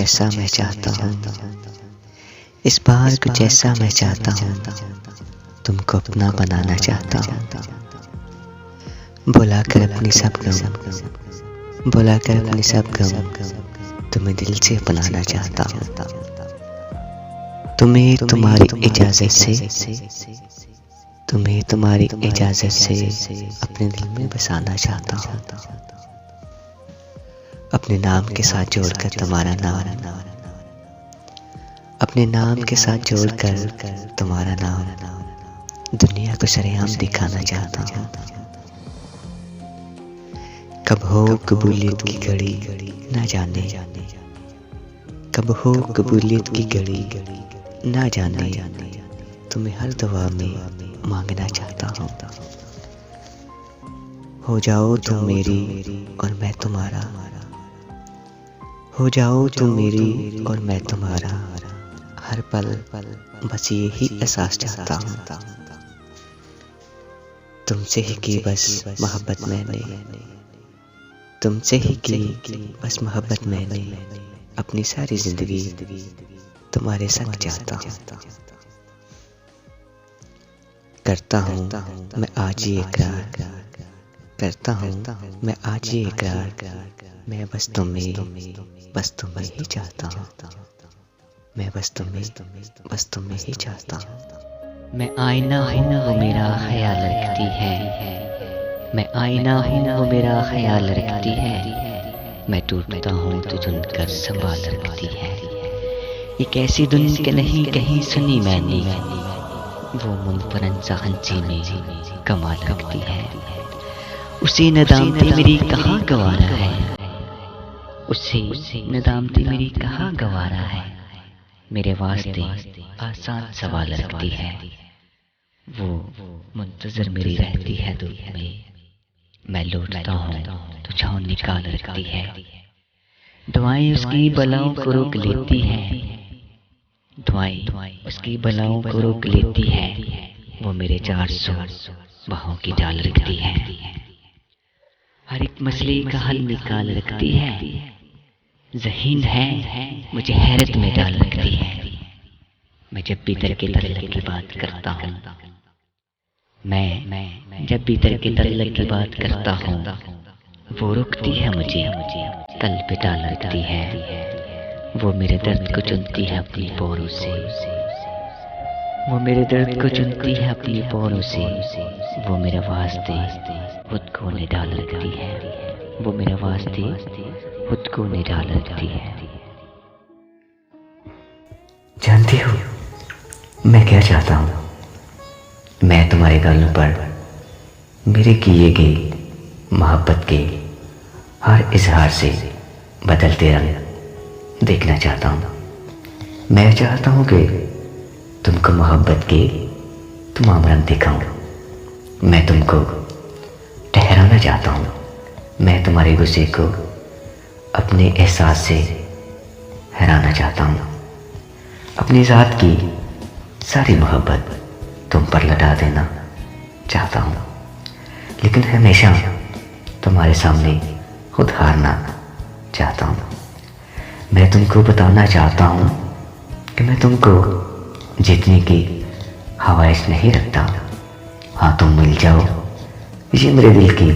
जैसा मैं चाहता हूँ, इस बार कुछ ऐसा मैं चाहता हूँ, तुमको अपना बनाना चाहता हूँ। बुलाकर अपनी सब गम, बुलाकर अपनी सब गम, तुम्हें दिल से अपनाना चाहता हूँ। तुम्हें तुम्हारी इजाज़त से, तुम्हें तुम्हारी इजाज़त से अपने दिल में बसाना चाहता हूँ। अपने नाम के साथ जोड़कर तुम्हारा नाम, अपने नाम के साथ जोड़कर तुम्हारा नाम दुनिया को सरेआम दिखाना चाहता हूँ। कब हो कबूलियत की घड़ी ना जाने, कब हो कबूलियत की घड़ी ना जाने, तुम्हें हर दुआ में मांगना चाहता हूँ। हो जाओ तुम मेरी और मैं तुम्हारा, हो जाओ तुम मेरी और मैं तुम्हारा, हर पल बस यही एहसास चाहता हूँ। तुमसे ही की बस मोहब्बत मैंने, तुमसे ही की बस मोहब्बत मैंने, अपनी सारी जिंदगी तुम्हारे संग चाहता हूँ। करता हूँ मैं आज ही इकरार, करता हूँ मैं आज ही इकरार, मैं बस तुम्हें ही चाहता हूँ। मैं बस तुम्हें ही चाहता हूँ। मैं आईना हूँ वो मेरा ख्याल रखती है, मैं आईना हूँ वो मेरा ख्याल रखती है, मैं टूटता हूँ तो चुनकर संभाल रखती है। एक ऐसी धुन के नहीं कहीं सुनी मैंने, वो मुनफरन सा हंसी में कमाल रखती है। उसे नदामती मेरी कहाँ गवारा है, उसे नदामती मेरी कहाँ गवारा है, मेरे वास्ते आसान सवाल रखती है। वो मुंतजर मेरी रहती है धूप में, मैं लौटता हूँ तो छाँव निकाल रखती है। दुआएं उसकी बलाओं को रोक लेती हैं, दुआएं उसकी बलाओं को रोक लेती है, वो मेरे 400 बाहों की डाल रखती है। हर एक मसले का हल निकाल रखती है, ज़हीन है मुझे हैरत में डाल रखती है। मैं जब भी तरके तल्लक की बात करता हूँ, मैं जब भी तरके तल्लक की बात करता हूँ, वो रुकती है मुझे तल पे डाल रखती है। वो मेरे दर्द को चुनती है अपनी पौरों से, वो मेरे दर्द को चुनती है अपनी पौरों से, वो मेरे वास्ते खुद को निडाल रखती है, वो मेरे वास्ते खुद को निडाल रखती है। जानती हो मैं क्या चाहता हूँ? मैं तुम्हारे गालों पर मेरे किए गए मोहब्बत के हर इजहार से बदलते रंग देखना चाहता हूँ। मैं चाहता हूँ कि तुमको मोहब्बत के तमाम रंग दिखाऊं। मैं तुमको ठहराना चाहता हूँ। मैं तुम्हारे गुस्से को अपने एहसास से हराना चाहता हूँ। अपनी ज़ात की सारी मोहब्बत तुम पर लटा देना चाहता हूँ, लेकिन हमेशा तुम्हारे सामने खुद हारना चाहता हूँ। मैं तुमको बताना चाहता हूँ कि मैं तुमको जीतने की ख्वाहिश नहीं रखता। हाँ, तुम मिल जाओ, ये मेरे दिल की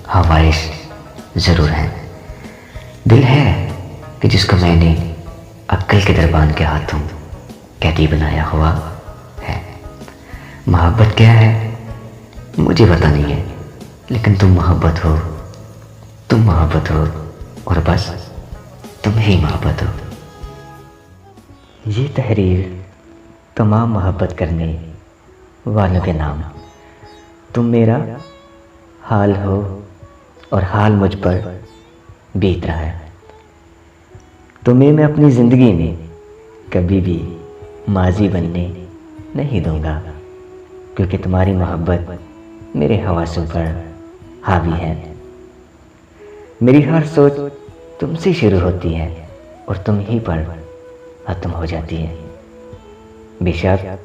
ख्वाहिश ज़रूर है। दिल है कि जिसको मैंने अक्ल के दरबान के हाथों कैदी बनाया हुआ है। मोहब्बत क्या है मुझे पता नहीं है, लेकिन तुम मोहब्बत हो, तुम मोहब्बत हो और बस तुम ही मोहब्बत हो। ये तहरीर तमाम मोहब्बत करने वालों के नाम। तुम मेरा हाल हो और हाल मुझ पर बीत रहा है। तुम्हें मैं अपनी ज़िंदगी में कभी भी माजी बनने नहीं दूंगा, क्योंकि तुम्हारी मोहब्बत मेरे हवासों पर हावी है। मेरी हर सोच तुमसे शुरू होती है और तुम ही पर ख़त्म हो जाती है। बेशक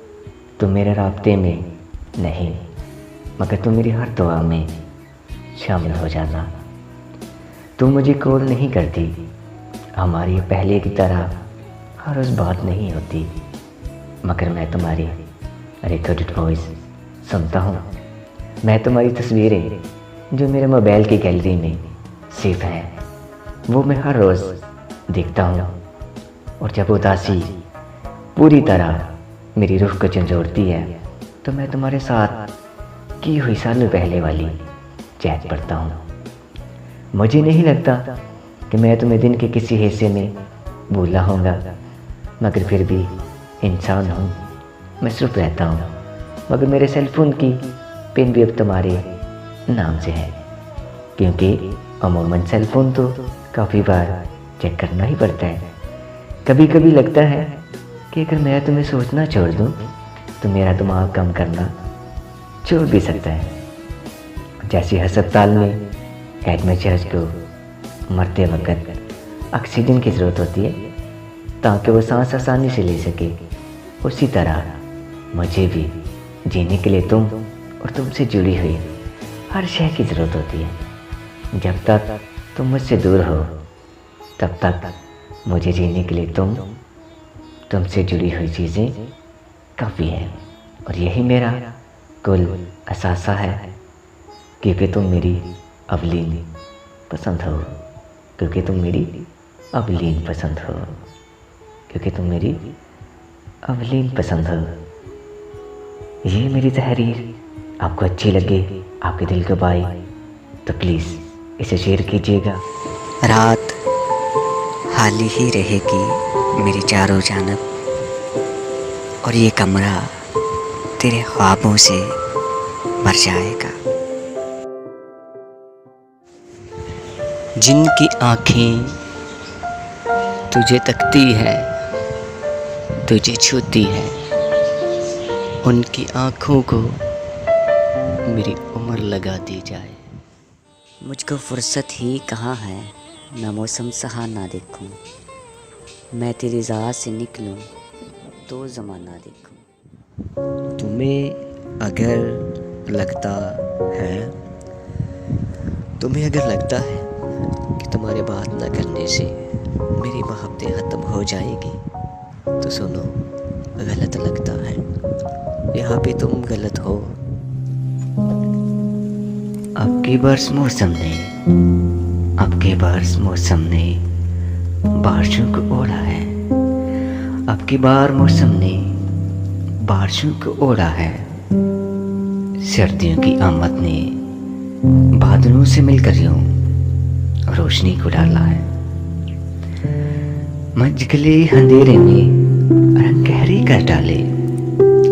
तुम मेरे राब्ते में नहीं, मगर तुम मेरी हर दुआ में शामिल हो जाना। तुम मुझे कॉल नहीं करती, हमारी पहले की तरह हर रोज़ बात नहीं होती, मगर मैं तुम्हारी रिकॉर्डेड वॉइस सुनता हूँ। मैं तुम्हारी तस्वीरें जो मेरे मोबाइल की गैलरी में सेव हैं, वो मैं हर रोज़ देखता हूँ। और जब उदासी पूरी तरह मेरी रूह को झंझोड़ती है, तो मैं तुम्हारे साथ की हुई सालों पहले वाली चैट पढ़ता हूँ। मुझे नहीं लगता कि मैं तुम्हें दिन के किसी हिस्से में भूला होऊंगा, मगर फिर भी इंसान हूँ, मसरूफ़ रहता हूँ। मगर मेरे सेलफ़ोन की पिन भी अब तुम्हारे नाम से है, क्योंकि अमूमन सेलफ़ोन तो काफ़ी बार चेक करना ही पड़ता है। कभी कभी लगता है कि अगर मैं तुम्हें सोचना छोड़ दूँ तो मेरा दिमाग काम करना छोड़ भी सकता है। जैसे अस्पताल में एडमिट को मरते वक्त ऑक्सीजन की ज़रूरत होती है ताकि वो सांस आसानी से ले सके, उसी तरह मुझे भी जीने के लिए तुम और तुमसे जुड़ी हुई हर शय की ज़रूरत होती है। जब तक तुम मुझसे दूर हो तब तक मुझे जीने के लिए तुमसे जुड़ी हुई चीज़ें काफ़ी है। और यही मेरा कुल असासा है, क्योंकि तुम मेरी अवलीन पसंद हो, क्योंकि तुम मेरी अवलीन पसंद हो, क्योंकि तुम मेरी अवलीन पसंद हो। ये मेरी तहरीर आपको अच्छी लगे, आपके दिल को पाए, तो प्लीज़ इसे शेयर कीजिएगा। रात खाली ही रहेगी मेरी चारों जानब, और ये कमरा तेरे ख्वाबों से भर जाएगा। जिनकी आँखें तुझे तकती है, तुझे छूती है, उनकी आँखों को मेरी उम्र लगा दी जाए। मुझको फुर्सत ही कहाँ है, ना मौसम सहा ना देखूं, मैं तेरी ज़ात से निकलूं तो ज़माना देखूं। तुम्हें अगर लगता है कि तुम्हारे बात ना करने से मेरी मोहब्बतें ख़त्म हो जाएगी, तो सुनो, गलत लगता है, यहाँ पे तुम गलत हो। आपके बरस मौसम ने बारिशों को ओढ़ा है, आपकी बार मौसम ने बारिशों को ओढ़ा है। सर्दियों की आमद ने बादलों से मिलकर यूं रोशनी को डाला है। मचगले अंधेरे में रंग गहरी कर डाले,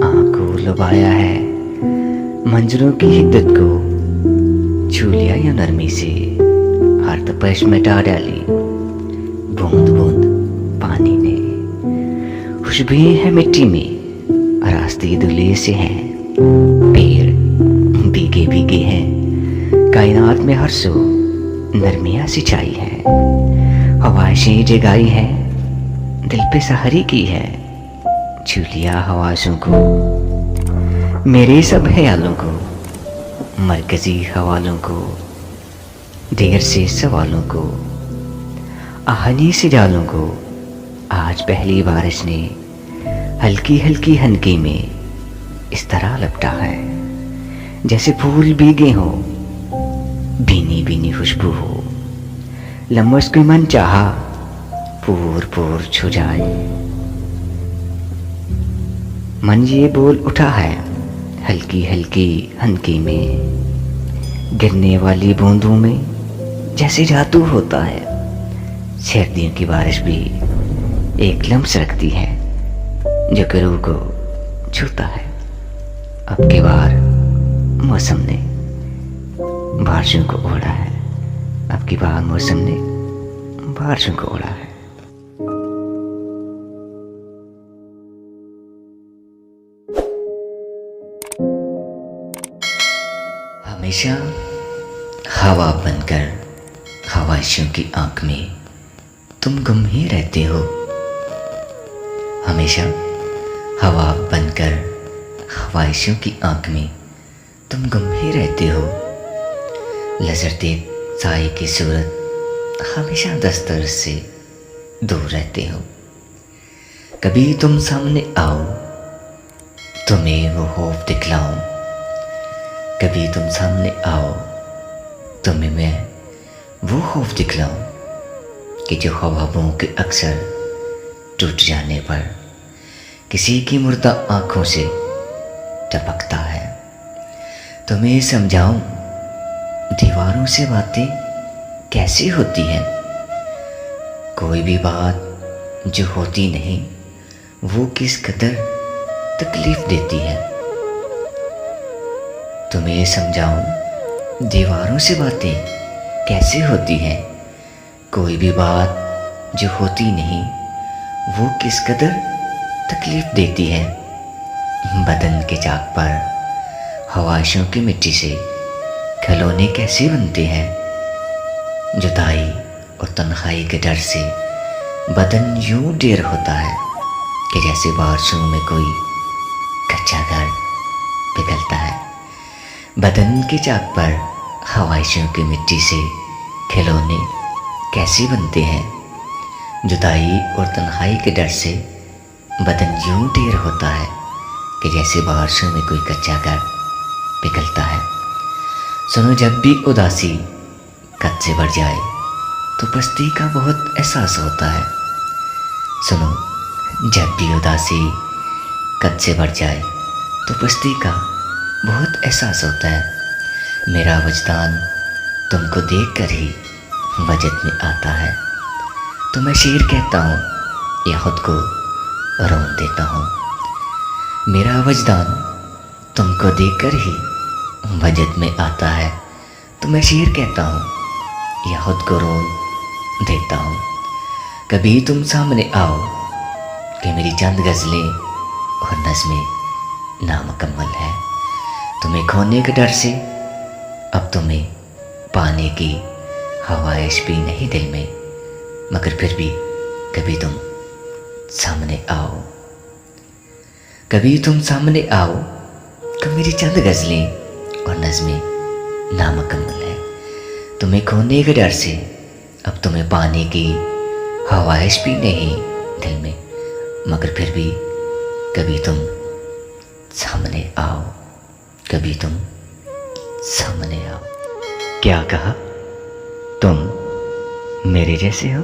आंखों लुभाया है मंजरों की हिद्दत को, छू लिया या नरमी से हर तपश मिटा डाली। बूंद बूंद पानी ने खुशबू है मिट्टी में, रास्ते धुले से हैं, पेड़ भीगे भीगे हैं, कायनात में हर सो नरमिया सिंचाई है। हवाएं जगाई है, दिल पे सहरी की है, छू लिया हवासों को, मेरे सब ख्यालों को, मरकजी हवालों को, देर से सवालों को, आहनी से जालों को। आज पहली बारिश ने हल्की हल्की हनकी में इस तरह लपटा है, जैसे फूल भीगे हो, भीनी भीनी खुशबू हो, लम्हों कोई मन चाहा पूर पूर छू जाए। मन ये बोल उठा है हल्की हल्की हनकी में, गिरने वाली बूंदों में जैसे जादू होता है। सर्दियों की बारिश भी एक लम्स रखती है जो कि रूह को छूता है। अब की बार मौसम ने बारिशों को ओढ़ा है, अब की बार मौसम ने बारिशों को ओढ़ा है। हमेशा हवा बनकर ख्वाहिशों की आंख में तुम गुम ही रहते हो, हमेशा हवा बनकर ख्वाहिशों की आंख में तुम गुम ही रहते हो। लजरते साए की सूरत हमेशा दस्तरस से दूर रहते हो। कभी तुम सामने आओ, तुम्हें वो खौफ दिखलाऊं। कभी तुम सामने आओ, तुम्हें मैं वो खौफ दिखलाऊं कि जो ख्वाबों के अक्सर टूट जाने पर किसी की मुर्दा आंखों से टपकता है। तुम्हें समझाऊं दीवारों से बातें कैसे होती हैं। कोई भी बात जो होती नहीं वो किस कदर तकलीफ देती है। तुम्हें समझाऊं दीवारों से बातें कैसे होती हैं। कोई भी बात जो होती नहीं वो किस कदर तकलीफ देती है। बदन के चाक पर ख्वाहिशों की मिट्टी से खिलौने कैसे बनते हैं। जुदाई और तन्हाई के डर से बदन यूं ढेर होता है कि जैसे बारिशों में कोई कच्चा घर पिघलता है। बदन के चाक पर ख्वाहिशों की मिट्टी से खिलौने कैसे बनते हैं। जुदाई और तन्हाई के डर से बदन यूं ढेर होता है कि जैसे बारिशों में कोई कच्चा घर पिघलता है। सुनो जब भी उदासी कद से बढ़ जाए तो पस्ती का बहुत एहसास होता है। सुनो जब भी उदासी कद से बढ़ जाए तो पस्ती का बहुत एहसास होता है। मेरा वजदान तुमको देख कर ही वजद में आता है। तो मैं शेर कहता हूँ या खुद को रोन देता हूँ। मेरा वजदान तुमको देख कर ही वजद में आता है। तो मैं शेर कहता हूँ या खुद को रोन देता हूँ। कभी तुम सामने आओ कि मेरी चंद गज़लें और नज़में नामुकम्मल है। तुम्हें खोने के डर से अब तुम्हें पाने की ख्वाहिश भी नहीं दिल में, मगर फिर भी कभी तुम सामने आओ। कभी तुम सामने आओ कि मेरी चंद गज़लें और नज़में नामुकम्मल है। तुम्हें खोने के डर से अब तुम्हें पाने की ख्वाहिश भी नहीं दिल में, मगर फिर भी कभी तुम सामने आओ। कभी तुम सामने आओ। क्या कहा? तुम मेरे जैसे हो?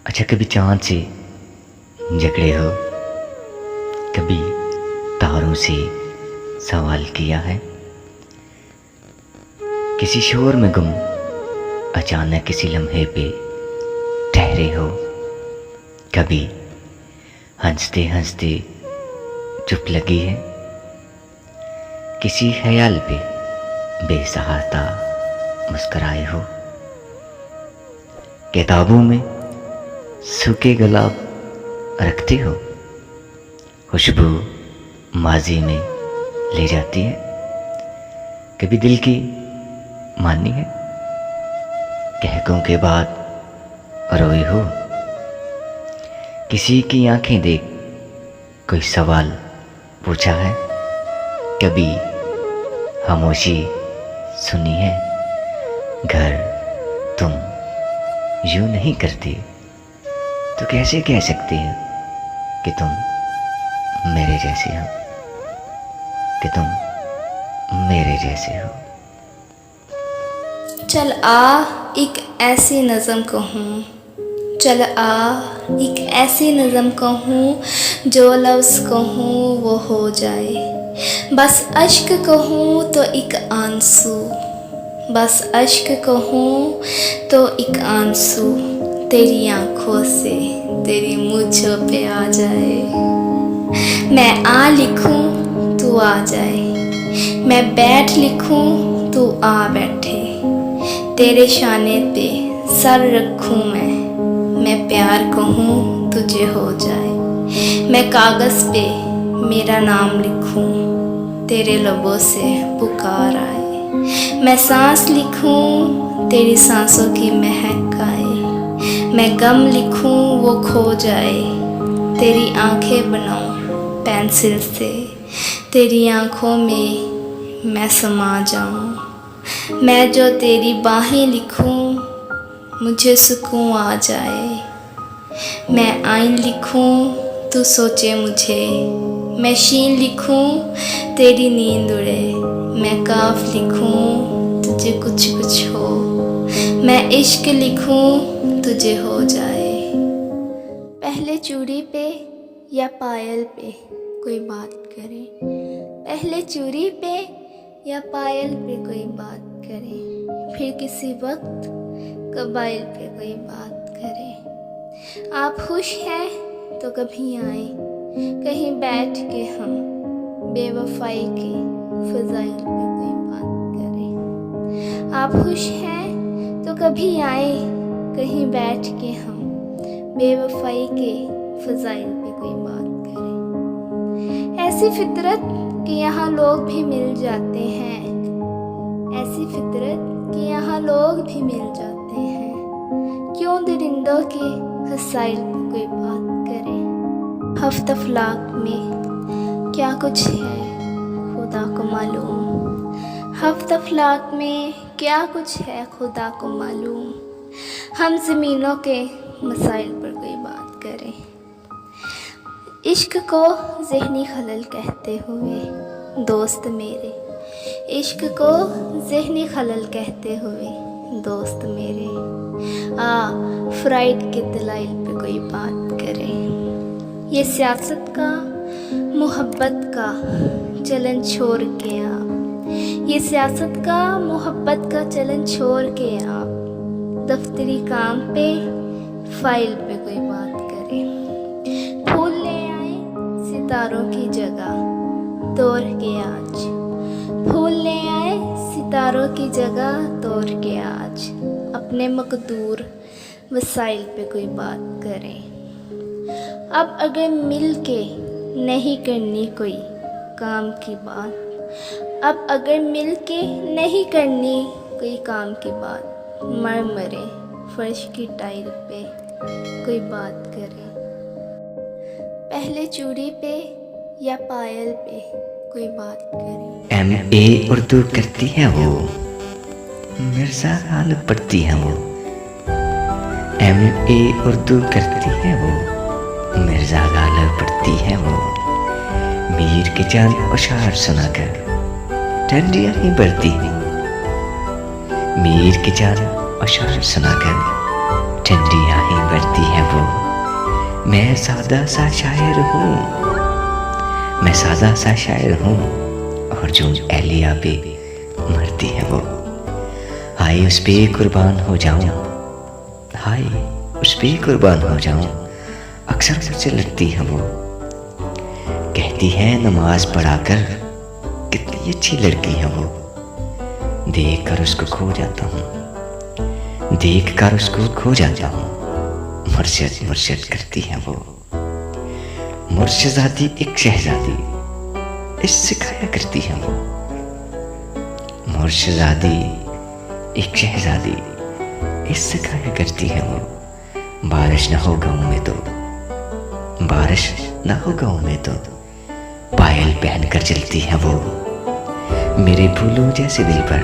अच्छा, कभी चांद से जकड़े हो? कभी तारों से सवाल किया है? किसी शोर में गुम अचानक किसी लम्हे पे ठहरे हो? कभी हंसते हंसते चुप लगी है? किसी ख्याल पे बेसहारा मुस्कराए हो? किताबों में सूखे गुलाब रखते हो? खुशबू माजी में ले जाती है? कभी दिल की मानी है? कहकों के बाद रोए हो? किसी की आंखें देख कोई सवाल पूछा है? कभी खामोशी सुनी है? घर तुम यूं नहीं करते तो कैसे कह सकते हो कि तुम मेरे जैसे हो, कि तुम मेरे जैसे हो। चल आ एक ऐसी नज़म कहूँ, चल आ एक ऐसी नज़म कहूँ जो लफ्ज़ कहूँ वो हो जाए। बस अश्क कहूँ तो एक आंसू, बस अश्क कहूँ तो एक आंसू तेरी आँखों से तेरी मुझ पे आ जाए। मैं आ लिखूँ तू आ जाए, मैं बैठ लिखूँ तू आ बैठे। तेरे शाने पे सर रखूँ मैं प्यार कहूँ तुझे हो जाए। मैं कागज़ पे मेरा नाम लिखूँ तेरे लबों से पुकार आए। मैं सांस लिखूँ तेरी सांसों की महक आए। मैं गम लिखूँ वो खो जाए। तेरी आंखें बनाऊँ पेंसिल से, तेरी आंखों में मैं समा जाऊँ। मैं जो तेरी बाहें लिखूँ मुझे सुकून आ जाए। मैं आइन लिखूं तू सोचे मुझे, मैं शीन लिखूं तेरी नींद उड़े, मैं काफ लिखूं तुझे कुछ कुछ हो, मैं इश्क लिखूं तुझे हो जाए। पहले चूड़ी पे या पायल पे कोई बात करे, पहले चूड़ी पे या पायल पे कोई बात करे, फिर किसी वक्त कबाइल पे कोई बात करे। आप खुश हैं तो कभी आए, कहीं बैठ के हम बेवफाई के फजाइल पे कोई बात करें। आप खुश हैं तो कभी आए, कहीं बैठ के हम बेवफाई के फजाइल पे कोई बात करें। ऐसी फितरत कि यहाँ लोग भी मिल जाते हैं, ऐसी फितरत कि यहाँ लोग भी मिल जाते हैं, क्यों दरिंदों के हसाइल पे कोई बात करे। हफ्तफलाक में क्या कुछ है खुदा को मालूम, हफ्तफलाक में क्या कुछ है खुदा को मालूम। हम ज़मीनों के मसाइल पर कोई बात करें। इश्क को ज़हनी खलल कहते हुए दोस्त मेरे, इश्क को ज़हनी खलल कहते हुए दोस्त मेरे, फ्राइड के दलाइल पे कोई बात करे। ये सियासत का मोहब्बत का चलन छोड़ के आप, ये सियासत का मोहब्बत का चलन छोड़ के आप दफ्तरी काम पे फाइल पे कोई बात करे। फूल ले आए सितारों की जगह तोड़ के आज, फूल ले आए सितारों की जगह तोड़ के आज, अपने मकदूर वसाइल पे कोई बात करे। अब अगर मिल के नहीं करनी कोई काम की बात, अब अगर मिल के नहीं करनी कोई काम की बात, मर मरे फर्श की टाइल पे कोई बात करे। पहले चूड़ी पे या पायल पे कोई बात करे। MA उर्दू करती है वो, मिर्ज़ा गालिब पढ़ती है वो। MA उर्दू करती है वो, मिर्ज़ा गालिब पढ़ती है वो। मीर के चंद अशार सुनाकर ठंडियाँ ही बढ़ती हैं, मीर के चंद अशार सुनाकर ठंडियाँ ही बढ़ती है वो। मैं सादा सा शायर हूँ, मैं सादा सा शायर हूँ, और जो एलिया पे मरती है वो। हाय उस पे कुर्बान हो जाऊं, हाय उस पे कुर्बान हो जाऊं, अक्सर मुझसे लड़ती है वो। कहती है नमाज पढ़ाकर कितनी अच्छी लड़की है वो। देख कर उसको खो जाता हूँ, देख कर उसको खो जाता हूँ। मुर्शिद मुर्शिद करती है वो। मुर्शिदादी एक शहजादी इस सिखाया करती है वो। मुर्शिदादी एक शहजादी इस सिखाया करती है वो। बारिश ना हो गाँव में तो, बारिश ना हो गाँव में तो पायल पहन कर चलती है वो। मेरे फूलों जैसे दिल पर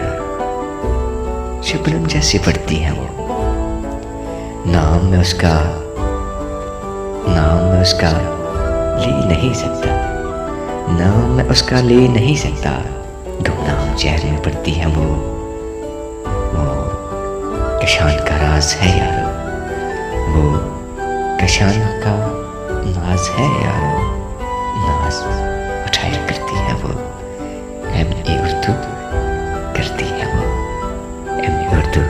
शबनम जैसे पड़ती है वो। नाम मैं उसका ले नहीं सकता, नाम मैं उसका ले नहीं सकता। गुमनाम चेहरे में पड़ती है वो कशान का राज है यारो, वो कशान का नाज है यारो। नाज उठाया करती है वो। MA उर्दू करती है वो, MA उर्दू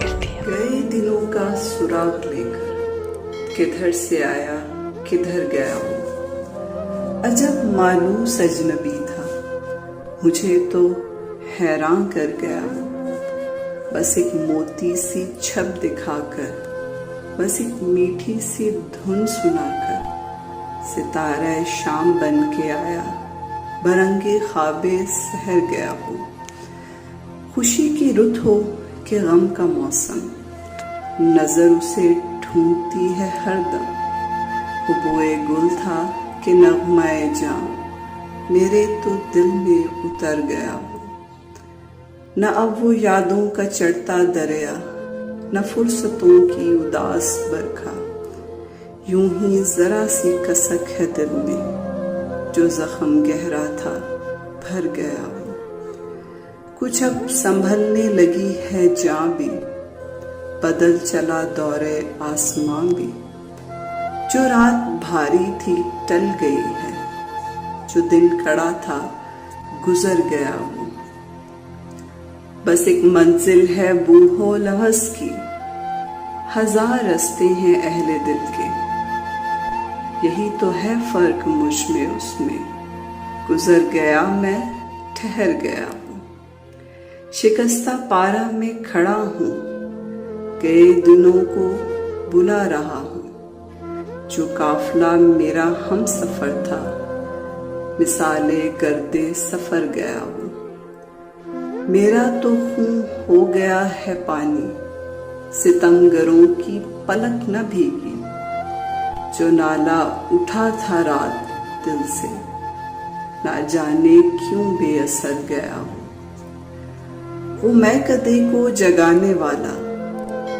करती है। गए दिलों का सुराग लेकर किधर से आया किधर गया वो। अजब मायूस अजनबी था, मुझे तो हैरान कर गया वो। बस एक मोती सी छप दिखाकर, बस एक मीठी सी धुन सुनाकर, सितारा शाम बन के आया, बरंगे ख्वाबे सहर गया वो। खुशी की रुत हो कि गम का मौसम, नजर उसे ढूंढती है हरदम। वो बोए गुल था कि नगमाए जाम, मेरे तो दिल में उतर गया वो। न अब वो यादों का चढ़ता दरिया, न फुर्सतों की उदास बरखा, यूं ही जरा सी कसक है दिल में, जो जख्म गहरा था भर गया वो। कुछ अब संभलने लगी है जां भी, बदल चला दौरे आसमां भी, जो रात भारी थी टल गई है, जो दिन कड़ा था गुजर गया वो। बस एक मंजिल है बूहो लहज़ की, हजार रास्ते हैं अहले दिल के, यही तो है फर्क मुझ में उसमें, गुजर गया मैं ठहर गया वो। शिकस्ता पारा में खड़ा हूँ, गए दिनों को बुला रहा हूँ, जो काफिला मेरा हम सफर था, मिसाले गर्दे सफर गया वो। मेरा तो खून हो गया है पानी, सितमगरों की पलक न भीगी, जो नाला उठा था रात दिल से, ना जाने क्यों बेअसर गया वो मैं कदे को जगाने वाला,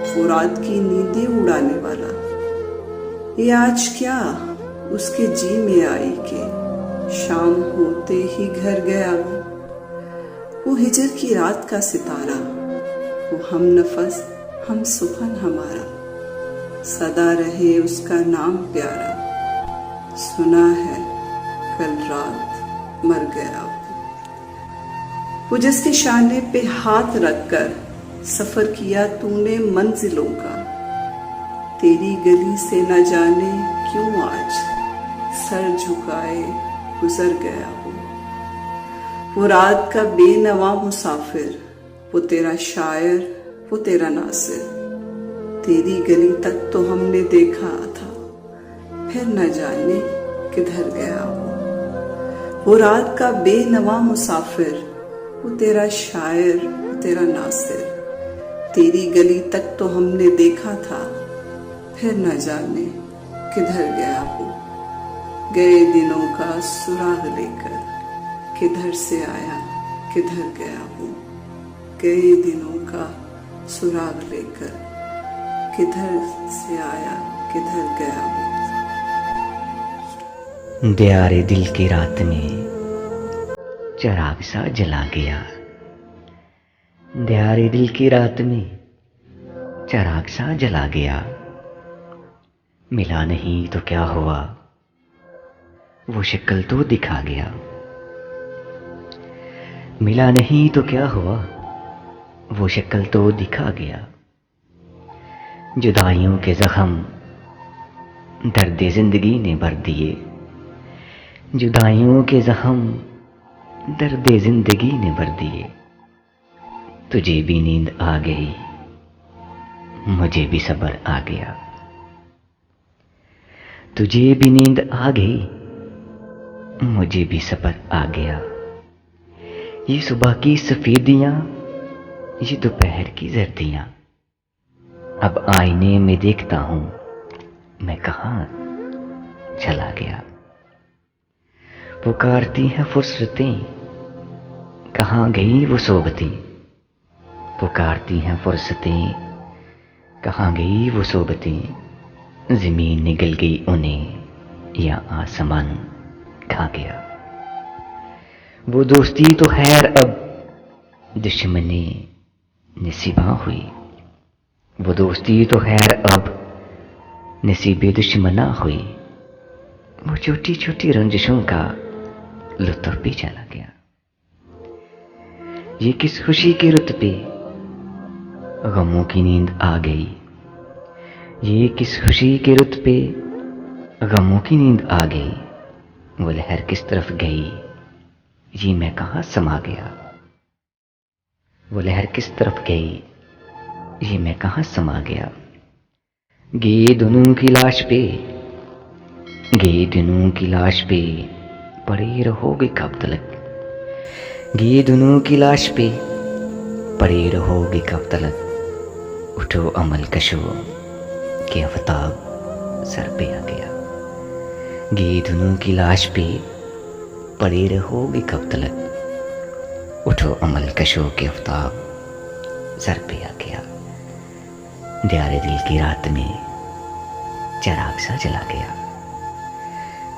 वो रात की नींदें उड़ाने वाला, ये आज क्या उसके जी में आई के, शाम होते ही घर गया वो हिजर की रात का सितारा, वो हम नफस हम सुखन हमारा, सदा रहे उसका नाम प्यारा, सुना है कल रात मर गया वो जिसके शाने पे हाथ रखकर सफर किया तूने मंजिलों का, तेरी गली से न जाने क्यों आज सर झुकाए गुजर गया वो रात का बेनवा मुसाफिर, वो तेरा शायर वो तेरा नासिर, तेरी गली तक तो हमने देखा था, फिर न जाने किधर गया वो रात का बेनवा मुसाफिर, वो तेरा शायर वो तेरा नासिर, तेरी गली तक तो हमने देखा था, फिर न जाने किधर गया वो। गए दिनों का सुराग लेकर, किधर से आया किधर गया वो। गए दिनों का सुराग लेकर, किधर से आया किधर गया वो। प्यारे दिल की रात में चराग सा जला गया, प्यारे दिल की रात में चराग सा जला गया, मिला नहीं तो क्या हुआ वो शक्ल तो दिखा गया, मिला नहीं तो क्या हुआ वो शक्ल तो दिखा गया। जुदाइयों के जख्म दर्द जिंदगी ने भर दिए, जुदाइयों के जख्म दर्द जिंदगी ने भर दिए। तुझे भी नींद आ गई मुझे भी सब्र आ गया, तुझे भी नींद आ गई मुझे भी सब्र आ गया। ये सुबह की सफेदियां ये दोपहर की जर्दियां, अब आईने में देखता हूं मैं कहां चला गया। पुकारती हैं फुर्सतें कहां गई वो सोबतें, पुकारती हैं फुर्सतें कहां गई वो सोबतें। जमीन निगल गई उन्हें या आसमान खा गया। वो दोस्ती तो खैर अब दुश्मनी नसीबा हुई, वो दोस्ती तो खैर अब नसीबे दुश्मना हुई। वो छोटी छोटी रंजिशों का लुत्फ भी चला गया। ये किस खुशी के रुत पे गमों की नींद आ गई, ये किस खुशी के रुत पे गमों की नींद आ गई। वो लहर किस तरफ गई ये मैं कहां समा गया, वो लहर किस तरफ गई ये मैं कहां समा गया। गे दोनों की लाश पे, गे दोनों की लाश पे पड़े रहोगे कब तलक, गे दोनों की लाश पे पड़े रहोगे कब तलक। उठो अमल कशो के आफताब सर पे आ गया, गे दोनों की लाश पे पड़े रहोगे कब तलक। उठो अमल कशो के आफताब सर पे आ गया। प्यारे दिल की रात में चिराग सा जला गया।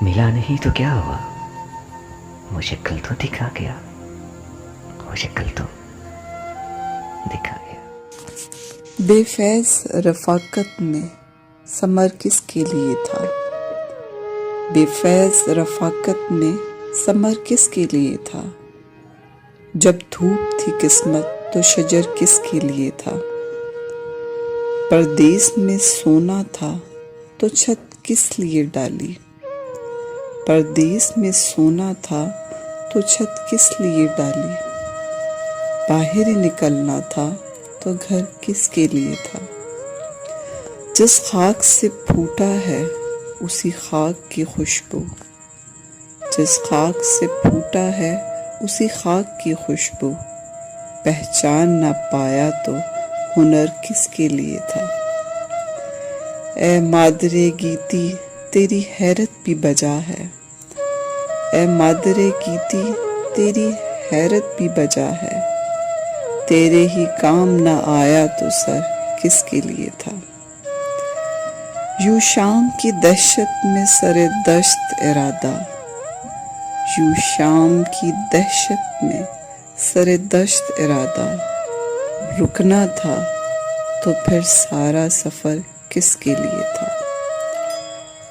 मिला नहीं तो क्या हुआ, वो शक्ल तो दिखा गया, वो शक्ल तो दिखा गया। बेफैज रफाकत में समर किसके लिए था? बेफैज रफाकत में समर किसके लिए था? जब धूप थी किस्मत तो शजर किसके लिए था? परदेस में सोना था तो छत किस लिए डाली? परदेस में सोना था तो छत किस लिए डाली? बाहर ही निकलना था तो घर किसके लिए था? जिस खाक से फूटा है उसी खाक की खुशबू, जिस खाक से फूटा है उसी खाक की खुशबू, पहचान ना पाया तो हुनर किसके लिए था? ए मादरे गीती तेरी हैरत भी बजा है, ए मादरे गीती तेरी हैरत भी बजा है, तेरे ही काम ना आया तो सर किसके लिए था? यूं शाम की दहशत में सरे दश्त इरादा, यूं शाम की दहशत में सरे दश्त इरादा, रुकना था तो फिर सारा सफर किसके लिए था?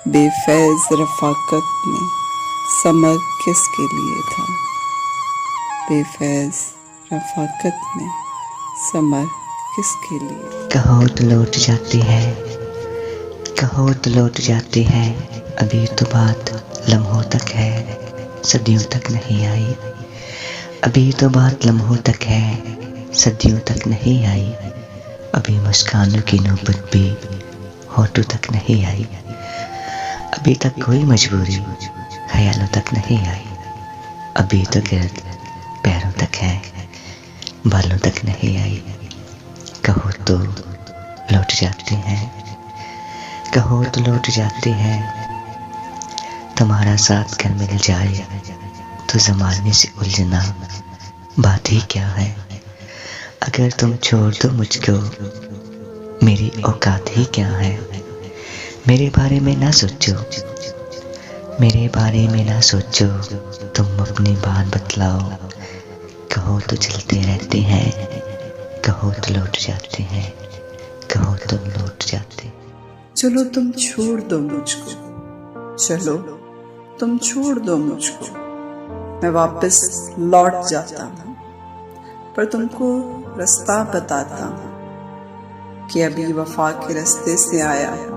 बेफैज रफाकत में समर किसके लिए था? बेफैज रफाकत में समर किसके लिए? कहो तो लौट जाती है, कहो तो लौट जाती है, अभी तो बात लम्हों तक है, सदियों तक नहीं आई। अभी तो बात लम्हों तक है, सदियों तक नहीं आई। अभी मुस्कानों की नौबत भी होठों तक नहीं आई। अभी तक कोई मजबूरी ख्यालों तक नहीं आई। अभी तो गिरद पैरों तक है, बालों तक नहीं आई। कहो तो लौट जाती है, कहो तो लौट जाती है, तुम्हारा साथ कर मिल जाए तो ज़माने से उलझना बात ही क्या है। अगर तुम छोड़ दो मुझको मेरी औकात ही क्या है। मेरे बारे में ना सोचो, मेरे बारे में ना सोचो, तुम अपनी बात बतलाओ। कहो तो चलते रहते हैं, कहो तो लौट जाते हैं, कहो तो लौट जाते। चलो तुम छोड़ दो मुझको, चलो तुम छोड़ दो मुझको, मैं वापस लौट जाता हूँ, पर तुमको रास्ता बताता हूँ कि अभी वफा के रास्ते से आया हूँ,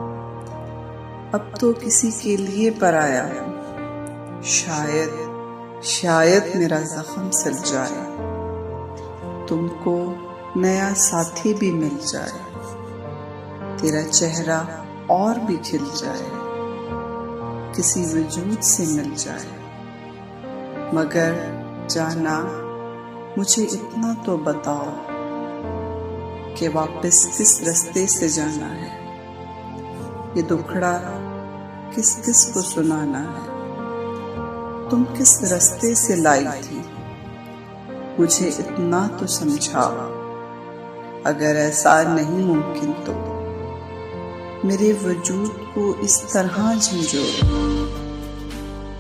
अब तो किसी के लिए पर आया हूँ। शायद शायद मेरा जख्म सिल जाए, तुमको नया साथी भी मिल जाए, तेरा चेहरा और भी खिल जाए, किसी वजूद से मिल जाए। मगर जाना मुझे इतना तो बताओ कि वापस किस रास्ते से जाना है, ये दुखड़ा किस किस को सुनाना है। तुम किस रास्ते से लाई थी मुझे इतना तो समझाओ। अगर ऐसा नहीं मुमकिन तो मेरे वजूद को इस तरह झंझोड़ो,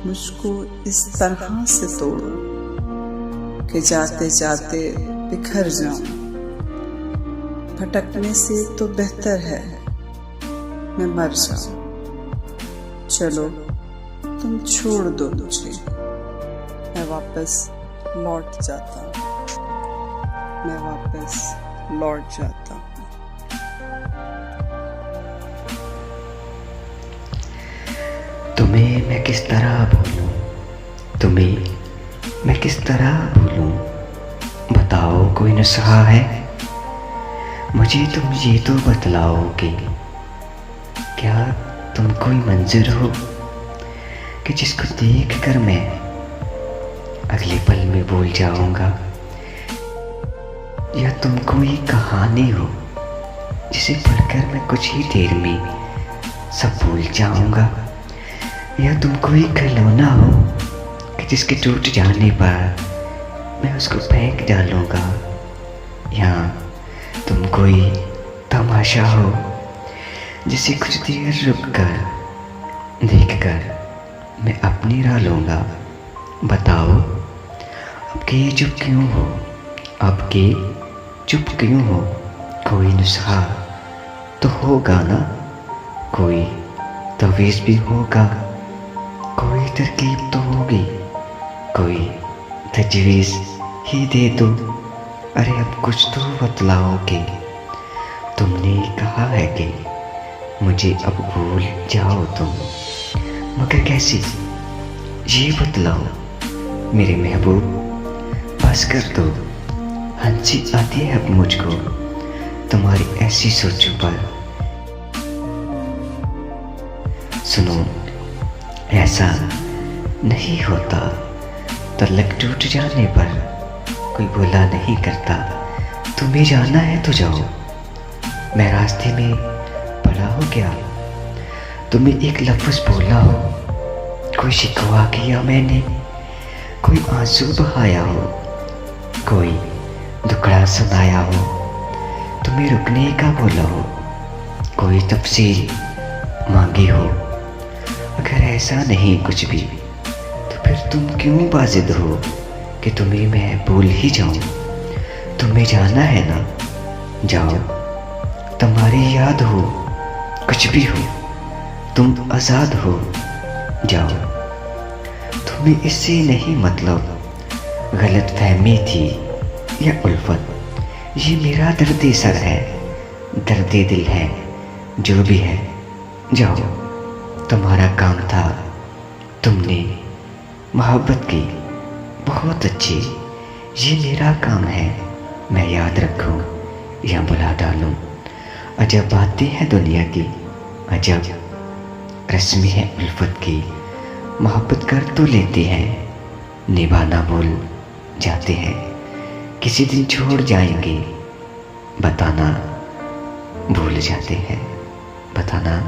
मुझको इस तरह से तोड़ो कि जाते जाते बिखर जाऊं। भटकने से तो बेहतर है मैं मर जाऊं। चलो तुम छोड़ दो मुझे, मैं वापस लौट जाता हूँ, मैं वापस लौट जाता हूँ। तुम्हें मैं किस तरह भूलूं, तुम्हें मैं किस तरह भूलूं, बताओ कोई नुस्खा है मुझे। तुम ये तो बतलाओ कि क्या तुम कोई मंजर हो कि जिसको देख कर मैं अगले पल में भूल जाऊंगा, या तुम कोई कहानी हो जिसे पढ़कर मैं कुछ ही देर में सब भूल जाऊंगा, या तुम कोई खिलौना हो कि जिसके टूट जाने पर मैं उसको फेंक डालूंगा, या तुम कोई तमाशा हो जिसे कुछ देर रुक कर देख कर मैं अपनी राह लूँगा। बताओ अब के चुप क्यों हो, अब के चुप क्यों हो? कोई नुस्खा तो होगा ना, कोई तवीज़ भी होगा, कोई तरकीब तो होगी, कोई तजवीज़ ही दे दो। अरे अब कुछ तो बतलाओ कि तुमने कहा है कि मुझे अब भूल जाओ तुम, मगर कैसी ये बतलाओ मेरे महबूब। बस कर दो, हंसी आती है अब मुझको तुम्हारी ऐसी सोचों पर। सुनो, ऐसा नहीं होता, तलक टूट जाने पर कोई बुला नहीं करता। तुम्हें जाना है तो जाओ, मैं रास्ते में पड़ा हो क्या? तुम्हें एक लफ्ज़ बोला हो, कोई शिकवा किया मैंने, कोई आंसू बहाया हो, कोई दुखड़ा सुनाया हो, तुम्हें रुकने का बोला हो, कोई तफसील मांगी हो। अगर ऐसा नहीं कुछ भी तो फिर तुम क्यों बाजिद हो कि तुम्हें मैं भूल ही जाऊं? तुम्हें जाना है ना, जाओ, तुम्हारी याद हो, कुछ भी हो, तुम आज़ाद हो, जाओ। तुम्हें इससे नहीं मतलब गलत फहमी थी या उल्फत, ये मेरा दर्द सर है, दर्द दिल है, जो भी है, जाओ। तुम्हारा काम था, तुमने मोहब्बत की बहुत अच्छी, ये मेरा काम है, मैं याद रखूं या भुला डालूं। अजब बातें हैं दुनिया की, अजब रस्में हैं उल्फत की, मोहब्बत कर तो लेते हैं, निभाना भूल जाते हैं, किसी दिन छोड़ जाएंगे, बताना भूल जाते हैं, बताना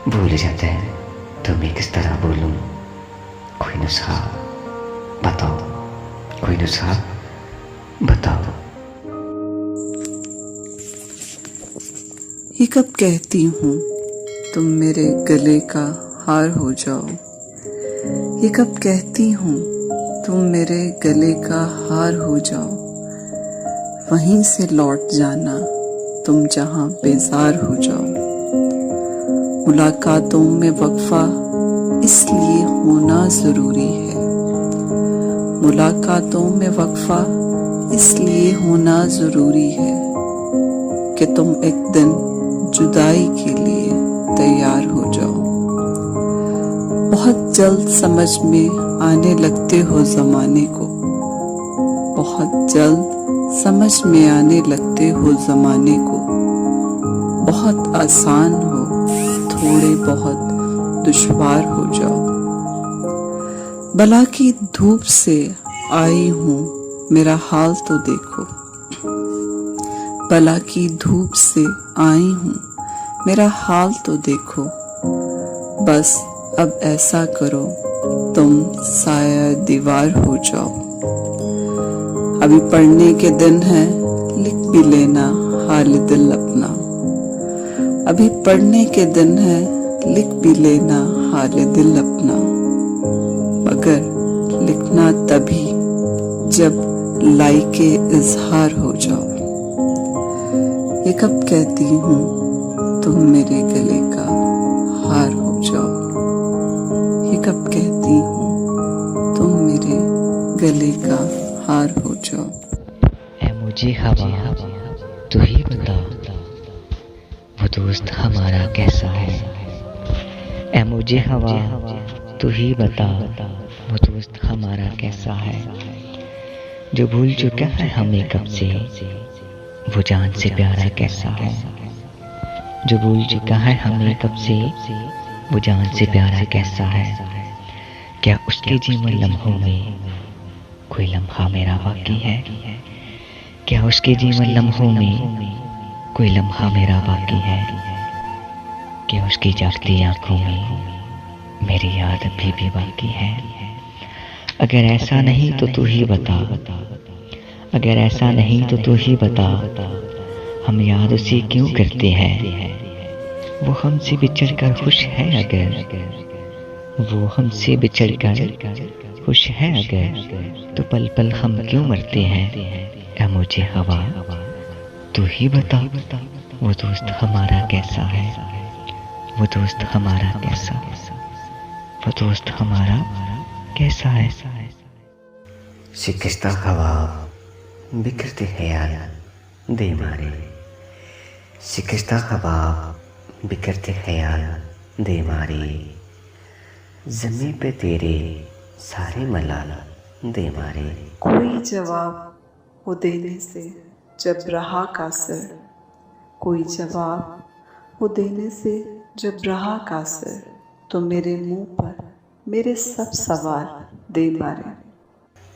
भूल जाते हैं। तुम्हें किस तरह बोलूं? कोई नुस्खा बताओ, कोई नुस्खा बताओ। ये कब कहती हूँ तुम मेरे गले का हार हो जाओ, ये कब कहती हूँ तुम मेरे गले का हार हो जाओ। वहीं से लौट जाना तुम जहाँ बेजार हो जाओ। मुलाकातों में वक्फा इसलिए होना ज़रूरी है, मुलाकातों में वक्फा इसलिए होना ज़रूरी है कि तुम एक दिन जुदाई के लिए तैयार हो जाओ। बहुत जल्द समझ में आने लगते हो ज़माने को, बहुत जल्द समझ में आने लगते हो ज़माने को। बहुत आसान हो, थोड़े बहुत दुश्वार हो जाओ। बला की धूप से आई हूँ, मेरा हाल तो देखो। बला की धूप से आई हूँ, मेरा हाल तो देखो। बस अब ऐसा करो तुम साया दीवार हो जाओ। अभी पढ़ने के दिन है, लिख भी लेना हाल दिल अपना। अभी पढ़ने के दिन है, लिख भी लेना हाल दिल अपना। मगर लिखना तभी जब लाइके इजहार हो जाओ। ये कब कहती हूँ तुम मेरे गले का हार हो जाओ, ये कब कहती हूँ तुम मेरे गले का हार हो जाओ। ऐ मुझे हवा तू ही बता, वो दोस्त हमारा कैसा है। ऐ मुझे हवा तू ही बता, वो दोस्त हमारा कैसा है। जो भूल चुका है हमें कब से, वो जान से प्यारा कैसा है। जो भूल चुका है हमें कब से, वो जान से प्यारा कैसा है। क्या उसके जीवन लम्हों में कोई लम्हा मेरा बाकी है। क्या उसके जीवन लम्हों में कोई लम्हा मेरा बाकी है। क्या उसकी जागती आंखों में मेरी याद अभी भी बाकी है। अगर ऐसा नहीं तो तू ही बता, अगर ऐसा नहीं तो तू ही बता, हम याद उसे क्यों करते हैं? वो हमसे बिछड़कर खुश है अगर, वो हमसे बिछड़कर खुश है अगर, तो पल पल हम क्यों मरते हैं? ऐ मुझे हवा तू ही बता, वो दोस्त हमारा कैसा है? वो दोस्त हमारा कैसा, वो दोस्त हमारा कैसा है? शिकस्ता हवा बिखरते ख्याल दे मारे, शिकस्ता हवा बिखरते ख्याल दे मारे, ज़मीं पे तेरे सारे मलाल दे मारे। कोई जवाब वो देने से जब रहा का सर, कोई जवाब वो देने से जब रहा का सर, तो मेरे मुंह पर मेरे सब सवाल दे मारे।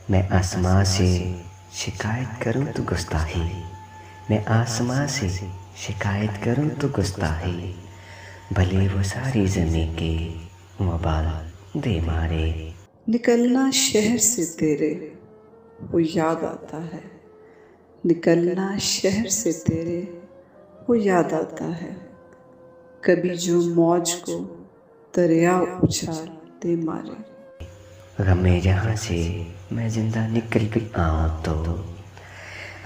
मैं आसमां से शिकायत करूं तो गुस्ताखी, मैं आसमां से शिकायत करूं तो गुस्ताखी, भले वो सारी ज़मीं के वबाल दे मारे। निकलना शहर से तेरे वो याद आता है, निकलना शहर से तेरे वो याद आता है, कभी जो मौज को दरिया उछाल दे मारे। गमे जहाँ से मैं जिंदा निकल भी आऊँ तो,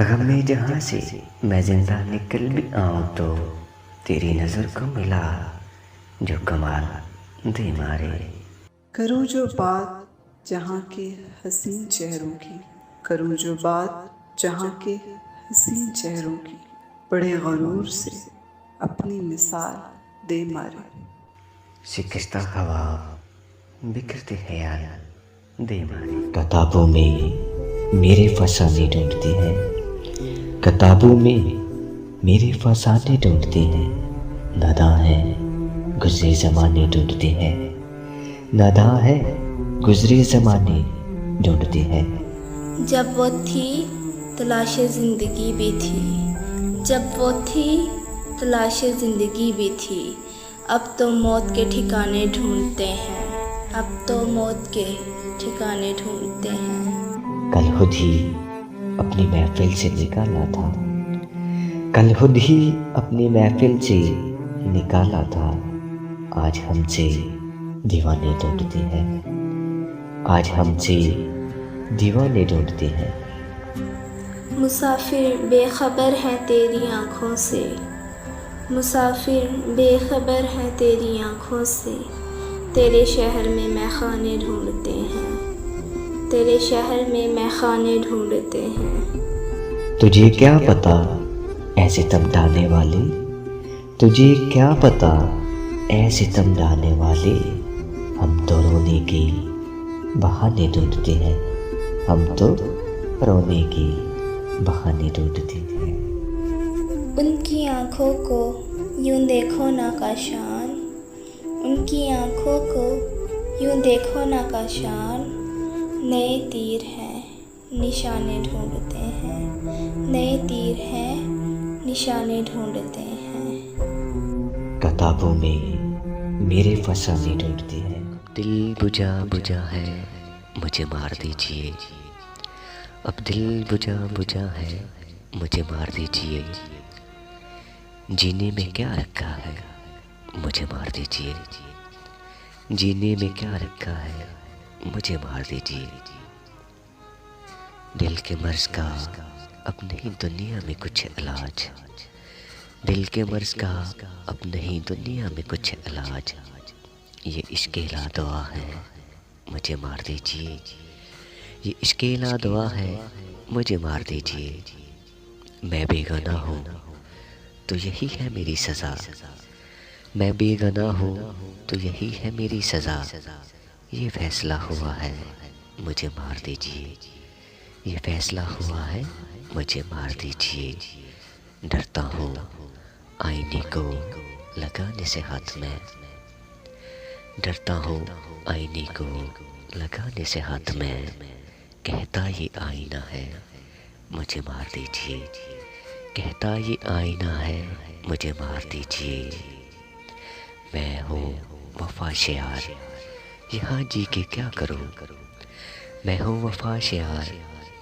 गमे जहाँ से मैं जिंदा निकल भी आऊँ तो, तेरी नज़र को मिला जो कमाल दे मारे। करूँ जो बात जहाँ के हसीन चेहरों की, करूँ जो बात जहाँ के हसीन चेहरों की, बड़े गरूर से अपनी मिसाल दे मारे। शिकस्ता हवा बिखरते ख्याल दे मारे। किताबों में मेरे फसाने ढूंढते हैं, किताबों में मेरे फसाने ढूंढते हैं, नादां है गुज़रे ज़माने ढूंढते हैं, नादां है गुज़रे ज़माने ढूंढते हैं। जब वो थी तलाश ज़िंदगी भी थी, जब वो थी तलाश ज़िंदगी भी थी, अब तो मौत के ठिकाने ढूंढते हैं, अब तो मौत के ठिकाने ढूंढते हैं। कल खुद ही अपनी महफिल से निकाला था, कल खुद ही अपनी महफिल से निकाला था, आज हमसे दीवाने ढूंढते हैं, आज हमसे दीवाने ढूंढते हैं। मुसाफिर बेखबर है तेरी आँखों से, मुसाफिर बेखबर है तेरी आँखों से, तेरे शहर में मैखाने ढूंढते हैं, तेरे शहर में मैखाने ढूंढते हैं। तुझे क्या पता ऐसे तम ढाने वाले, तुझे क्या पता ऐसे तम ढाने वाले, हम तो रोने के बहाने ढूंढते हैं, हम तो रोने के बहाने ढूंढते हैं। उनकी आँखों को यूं देखो ना काशान, उनकी आँखों को यूं देखो ना काशान, नए तीर हैं निशाने ढूंढते हैं, नए तीर हैं निशाने ढूंढते हैं। किताबों में मेरे फसाने ढूंढते हैं। दिल बुझा बुझा है मुझे मार दीजिए, अब दिल बुझा बुझा है मुझे मार दीजिए, जीने में क्या रखा है मुझे मार दीजिए, जीने में क्या रखा है मुझे मार दीजिए। दिल के मर्ज का अब नहीं दुनिया में कुछ इलाज, दिल के मर्ज का अब नहीं दुनिया में कुछ इलाज, ये इश्क़-ए-ला दुआ है मुझे मार दीजिए, ये इश्क़-ए-ला दुआ है मुझे मार दीजिए। मैं बेगुनाह हूँ तो यही है मेरी सज़ा, मैं बेगुनाह हूँ तो यही है मेरी सज़ा, ये फैसला हुआ है मुझे मार दीजिए, ये फैसला हुआ है मुझे मार दीजिए। डरता हूँ आईने को लगाने से हाथ में, डरता हूँ आईने को लगाने से हाथ में, कहता ये आईना है मुझे मार दीजिए, कहता ये आईना है मुझे मार दीजिए। मैं हूँ वफा शियार यहाँ जी के क्या करूँ, मैं हूँ वफा शियार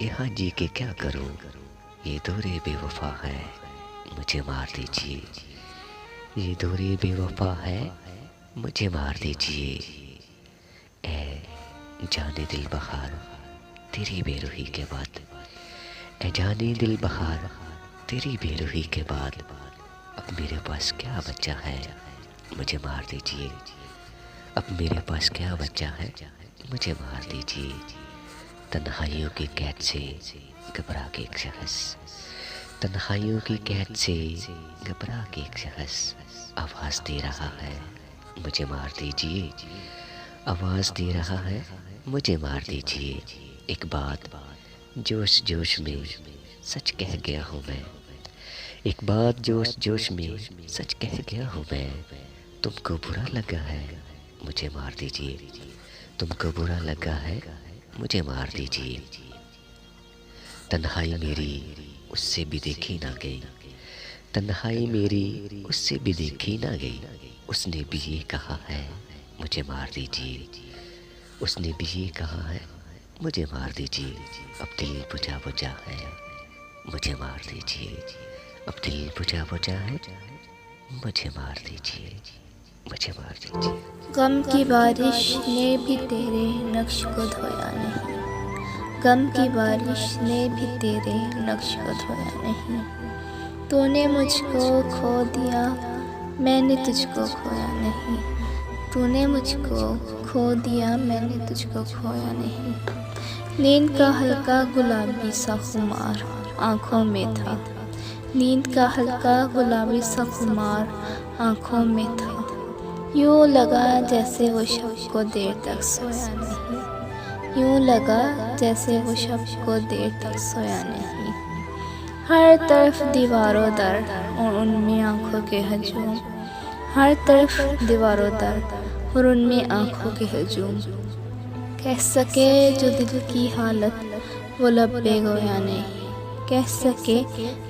यहाँ जी के क्या करूँ, ये दौरे बेवफा है मुझे मार दीजिए। ये दूरी बेवफा है, मुझे मार दीजिए। ए जाने दिल बहार तेरी बेरुखी के बाद, ए जाने दिल बहार तेरी बेरुखी के बाद, अब मेरे पास क्या बचा है, मुझे मार दीजिए। अब मेरे पास क्या बचा है, मुझे मार दीजिए। तन्हाइयों की कैद से घबरा के एक शख्स, तन्हाइयों की कैद से घबरा के एक शख्स आवाज़ दे रहा है, मुझे मार दीजिए। आवाज़ दे रहा है, मुझे मार दीजिए। एक बात जोश जोश में सच कह गया हूँ मैं, एक बात जोश जोश में सच कह गया हूँ मैं। तुमको बुरा लगा है, मुझे मार दीजिए। तुमको बुरा लगा है, मुझे मार दीजिए। तन्हाई मेरी उससे भी देखी ना गई, तन्हाई मेरी उससे भी देखी ना गई। उसने भी ये कहा है, मुझे मार दीजिए। उसने भी ये कहा है, मुझे मार दीजिए। अब दिल बुझा बुझा है, मुझे मार दीजिए। अब दिल बुझा बुझा है, मुझे मार दीजिए, मुझे मार दीजिए। गम की बारिश ने भी तेरे नक्श को धोया नहीं, गम की बारिश ने भी तेरे नक्श को धोया नहीं। तूने मुझको खो दिया, मैंने तुझको खोया नहीं। तूने मुझको खो दिया, मैंने तुझको खोया नहीं। नींद का हल्का गुलाबी सा खुमार आँखों में था, नींद का हल्का गुलाबी सा खुमार आँखों में था। यूँ लगा जैसे वो शब को देर तक सोया नहीं, यूँ लगा जैसे वो शब को देर तक सोया नहीं। हर तरफ दीवारों दर और उनमें आँखों के हजूम, हर तरफ दीवारों दर और उनमें आँखों के हजूम। कह सके जो दिल की हालत वो लब्बे गोया नहीं, कह सके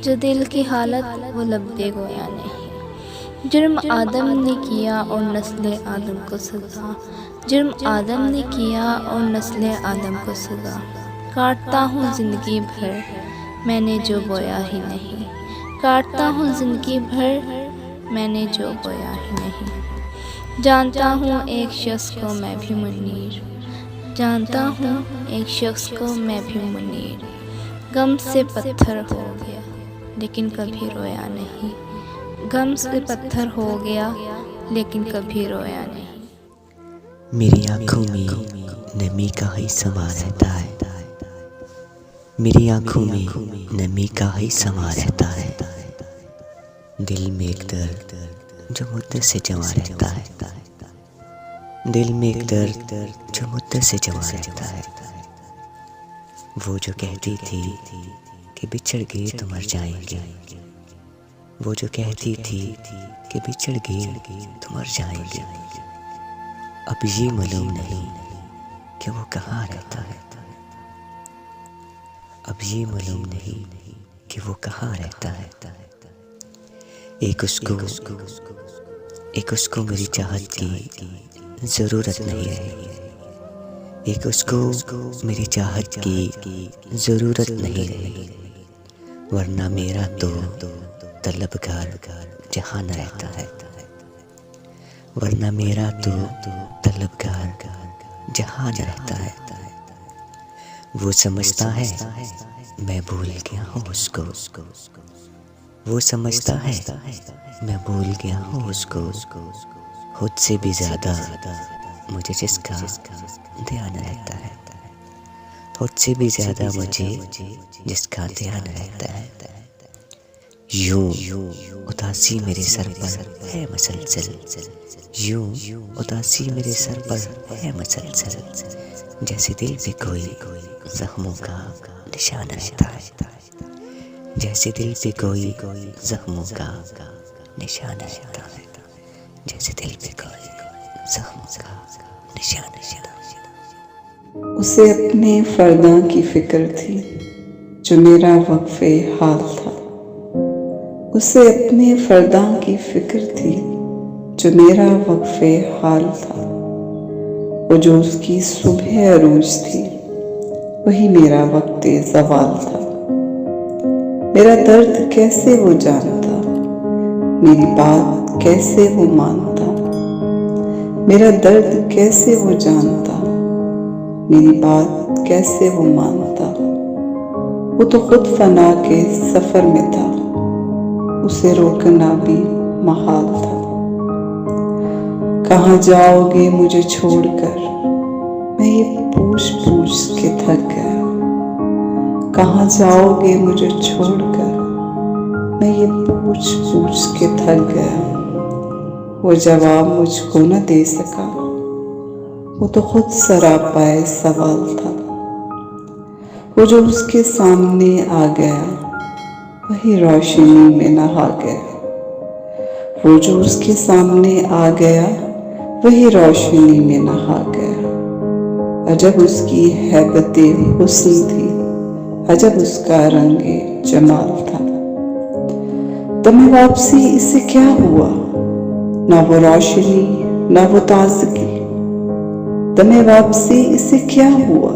जो दिल की हालत वो लब्बे गोया नहीं। जुर्म आदम ने किया और नस्ल आदम को सज़ा, जुर्म आदम ने किया और नस्ल आदम को सज़ा। काटता हूँ ज़िंदगी भर मैंने जो बोया ही नहीं, काटता हूँ ज़िंदगी भर मैंने जो बोया ही नहीं। जानता हूँ एक शख्स को मैं भी मुनीर, जानता हूँ एक शख्स को मैं भी मुनीर। गम से पत्थर हो गया लेकिन कभी रोया नहीं, गम से पत्थर हो गया लेकिन कभी रोया नहीं। मेरी आँखों में नमी का ही समा रहता है, मेरी आँखों में नमी का ही समा रहता है। दिल में एक दर्द जो मुद्दत से जमा रहता है, दिल में एक दर्द जो मुद्दत से जमा रहता है। वो जो कहती थी कि बिछड़ गए तो मर जाएंगे, वो जो कहती थी कि बिछड़ गए तो मर जाएंगे। अब ये मालूम नहीं कि वो कहाँ रहता है, अब ये मालूम नहीं कि वो कहाँ रहता है। एक उसको मेरी चाहत की ज़रूरत नहीं रही, एक उसको मेरी चाहत की ज़रूरत नहीं रही। वरना मेरा तो तलबगार जहाँ न रहता है, वरना मेरा तो तलबगार जहाँ न रहता है। वो समझता है मैं भूल गया हूँ उसको, वो समझता है मैं भूल गया हूँ उसको। खुद से भी ज़्यादा मुझे जिसका ध्यान रहता है, खुद से भी ज़्यादा मुझे जिसका ध्यान रहता है। यूं उदासी मेरे सर पर है मसलसल, यूं उदासी मेरे सर पर है मसलसल। जैसे दिल पे कोई जख्मों का निशान रहता है, जैसे दिल पे कोई जख्मों का निशान रहता है, जैसे दिल पे कोई जख्मों का निशान रहता है। उसे अपने फर्दा की फिक्र थी जो मेरा वक्फे हाल था, उसे अपने फर्दा की फिक्र थी जो मेरा वक्फे हाल था। वो जो उसकी सुबह अरूज थी वही मेरा वक्त ज़वाल था। मेरा दर्द कैसे वो जानता, मेरी बात कैसे वो मानता, मेरा दर्द कैसे वो जानता, मेरी बात कैसे वो मानता। वो तो खुद फना के सफर में था, उसे रोकना भी महाल था। कहाँ जाओगे मुझे छोड़कर, मैं ये पूछ पूछ के थक गया। कहाँ जाओगे मुझे छोड़कर, मैं ये पूछ पूछ के थक गया। वो जवाब मुझको न दे सका, वो तो खुद सरापाए सवाल था। वो जो उसके सामने आ गया, वही रोशनी में नहा गया। वो जो उसके सामने आ गया, वही रोशनी में नहा गया। अजब उसकी हैबते हुस्न थी, अजब उसका रंगे जमाल था। दमे वापसी इससे क्या हुआ, ना वो रोशनी ना वो ताजगी। दमे वापसी इससे क्या हुआ,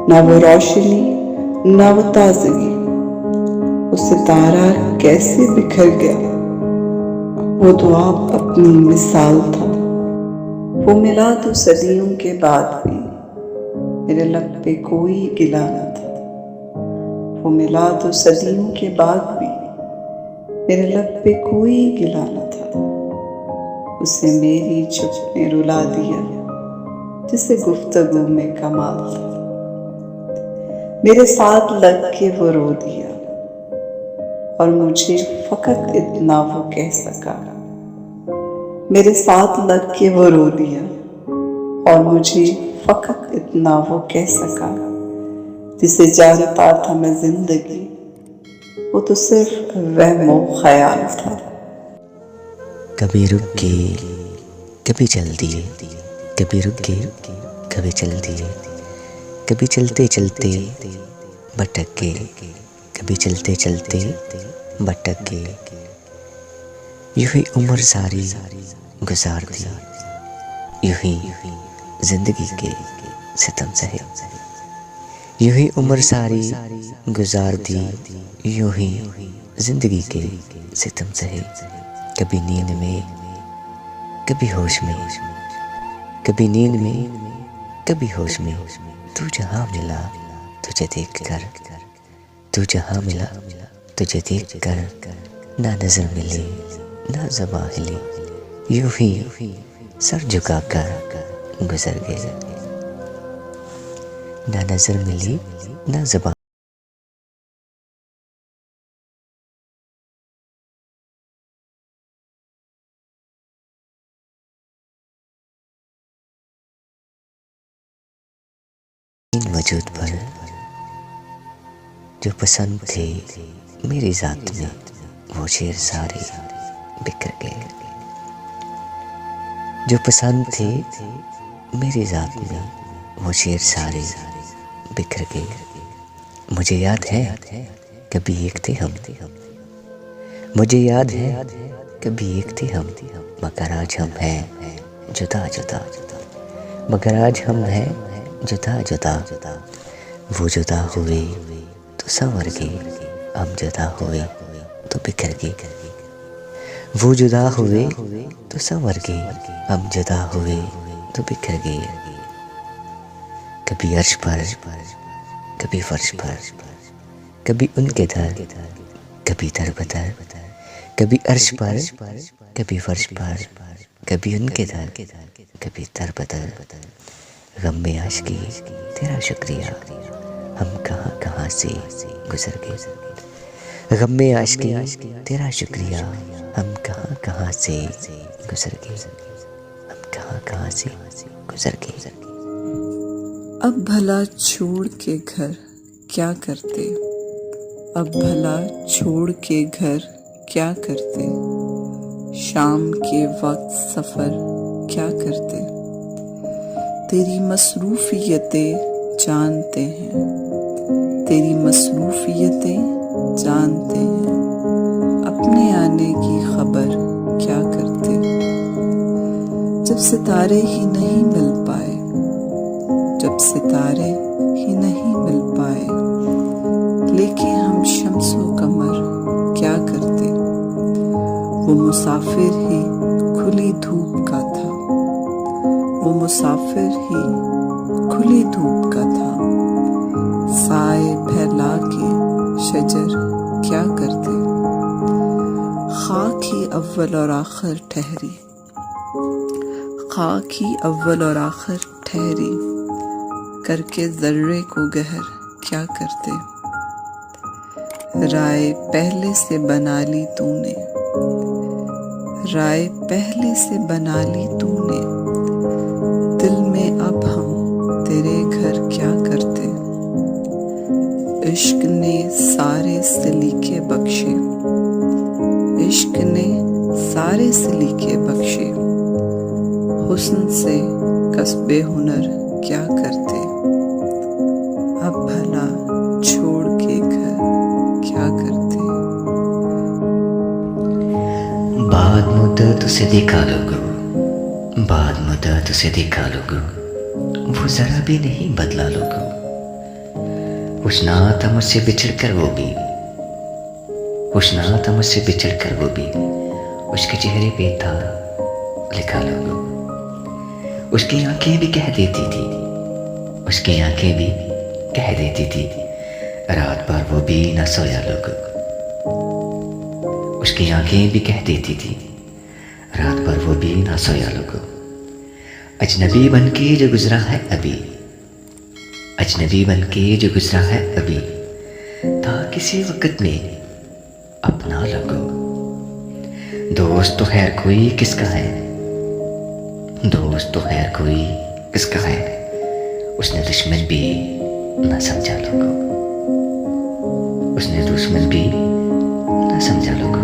ना वो रोशनी ना वो ताजगी। वो सितारा कैसे बिखर गया, वो तो आप अपनी मिसाल था। वो मिला तो सदियों के बाद भी, मेरे लब पे कोई गिला न था। वो मिला तो सदियों के बाद भी, मेरे लब पे कोई गिला न था। उसे मेरी चुप ने रुला दिया, जिसे गुफ्तगू में कमाल था। मेरे साथ लग के वो रो दिया, और मुझे फकत इतना वो कह सका। मेरे साथ लग के वो रो दिया, और मुझे फकत इतना वो कह सका। जिसे जानता था मैं जिंदगी, वो तो सिर्फ वहमो ख्याल था। कभी रुक के कभी चल दिए, कभी रुक के कभी चल दिए, कभी चलते चलते भटक के, कभी चलते चलते भटक के। यूं ही उम्र सारी गुजार दी, यूं ही जिंदगी के सितम सहे। यूं ही उम्र सारी गुजार दी, यूं ही जिंदगी के सितम सहे। कभी नींद में कभी होश में, कभी नींद में कभी होश में। तू जहाँ मिला तुझे देख कर, तू जहाँ मिला तुझे देख कर। ना नजर मिली ना ज़बां हिली, यूं ही सर झुका कर गुजर गए। ना नजर मिली ना ज़बां। इन वजूद पर जो पसंद थे मेरी ज़ात में, वो शेर सारे बिखर गए। जो पसंद थे मेरी ज़ात में, वो शेर सारे बिखर गए। मुझे याद है कभी एक थे हम, मुझे याद है कभी एक थे हम। मगर आज हम हैं जुदा जुदा, मगर आज हम हैं जुदा जुदा। वो जुदा हुए तो संवर गए, हम जुदा हुए तो बिखर गए। वो जुदा हुए तो संवर गए, हम जुदा हुए तो बिखर गए। कभी अर्श पर कभी फर्श पर, कभी उनके दर कभी दर बदर। कभी अर्श पर कभी फर्श पर, कभी उनके दर कभी दर बदर। गम में आशिकी तेरा शुक्रिया, हम कहाँ कहाँ से गुजर गए। गम में आशिकी तेरा शुक्रिया, हम कहाँ कहाँ से गुजर गए, हम कहाँ कहाँ से गुजर गए। अब भला छोड़ के घर क्या करते, अब भला छोड़ के घर क्या करते। शाम के वक्त सफर क्या करते। तेरी मसरूफियतें जानते हैं, तेरी मसरूफियतें जानते हैं। अपने आने की खबर क्या करते। जब सितारे ही नहीं मिल पाए, जब सितारे ही नहीं मिल पाए, लेके हम शम्सो कमर क्या करते। वो वो मुसाफिर ही खुली धूप का था, वो मुसाफिर ही खुली धूप का था। साए फैला के शजर क्या करते, खाक ही अव्वल और आखिर ठहरी, खाक ही अव्वल और आखिर ठहरी, करके जर्रे को गहर क्या करते। राय पहले से बना ली तूने, राय पहले से बना ली तूने, दिल में अब हम तेरे घर क्या करते। इश्क ने सारे सलीके बख्शे, इश्क ने सारे सलीके बख्शे, हुस्न से कस्बे हुनर क्या करते। अब भला छोड़ के घर क्या करते। बाद मुद्दत उसे देखा लोगो, बाद मुद्दत उसे देखा लोगो, वो जरा भी नहीं बदला लोगो। हुस्ना था मुझसे बिछड़ कर वो भी, हुस्ना था मुझसे बिछड़ कर वो भी, उसके चेहरे पे था लिखा लोगो। उसकी आंखें भी कह देती थी, उसकी आंखें भी कह देती थी, रात भर वो भी न सोया लोगो। उसकी आंखें भी कह देती थी, रात भर वो भी ना सोया लोगो। अजनबी बन के जो गुजरा है अभी, अजनबी बन के जो गुजरा है अभी, था किसी वक्त में अपना लोगो। दोस्त तो खैर कोई किसका है, दोस्त तो खैर कोई किसका है, उसने दुश्मन भी ना समझा लोगो, उसने दुश्मन भी ना समझा लोगो।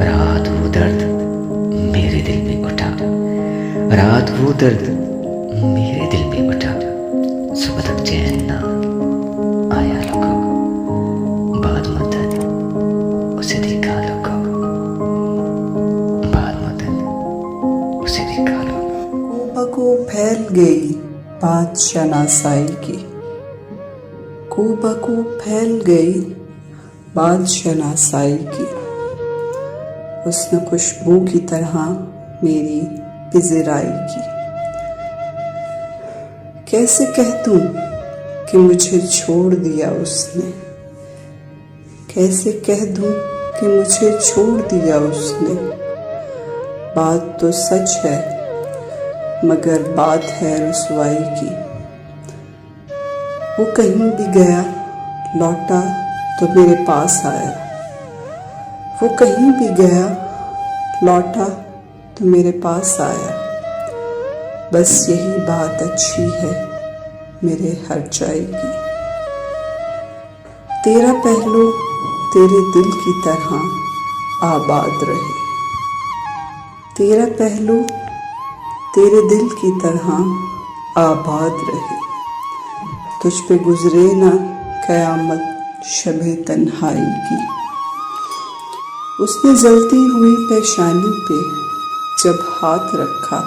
रात वो दर्द मेरे दिल में उठा, रात वो दर्द मेरे दिल में उठा, सुबह तक चैन ना आया लोगो। बाद मुद्दत उसे देखा लोगो, बाद मुद्दत उसे देखा लोगो। कोबको फैल गई बात शनासाई की, कोबको फैल गई बात शनासाई की, उसने खुशबू की तरह मेरी पिज़राई की। कैसे कह दूं कि मुझे छोड़ दिया उसने, कैसे कह दूं कि मुझे छोड़ दिया उसने। बात तो सच है मगर बात है रुसवाई की। वो कहीं भी गया लौटा तो मेरे पास आया, वो कहीं भी गया लौटा तो मेरे पास आया। बस यही बात अच्छी है मेरे हर जाएगी। तेरा पहलू तेरे दिल की तरह आबाद रहे, तेरा पहलू तेरे दिल की तरह आबाद रहे। तुझ पे गुजरे ना क़यामत शबे तन्हाई की। उसने जलती हुई पेशानी पे जब हाथ रखा,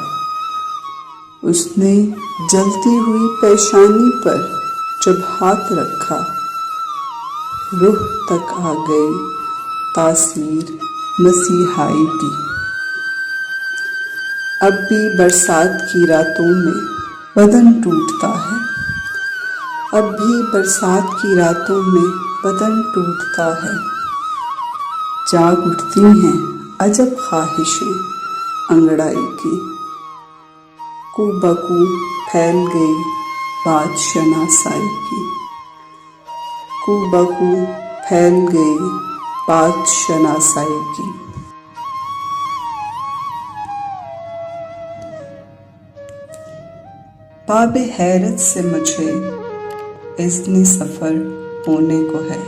उसने जलती हुई पेशानी पर जब हाथ रखा, रूह तक आ गई तासीर मसीहाई की। अब भी बरसात की रातों में बदन टूटता है, अब भी बरसात की रातों में बदन टूटता है। जाग उठती हैं अजब ख्वाहिशें अंगड़ाई की। कूबकू फैल गई बात शनासाई की, कूबकू फैल गई बात शनासाई की। बाबे हैरत से मुझे इज़्ने सफ़र होने को है,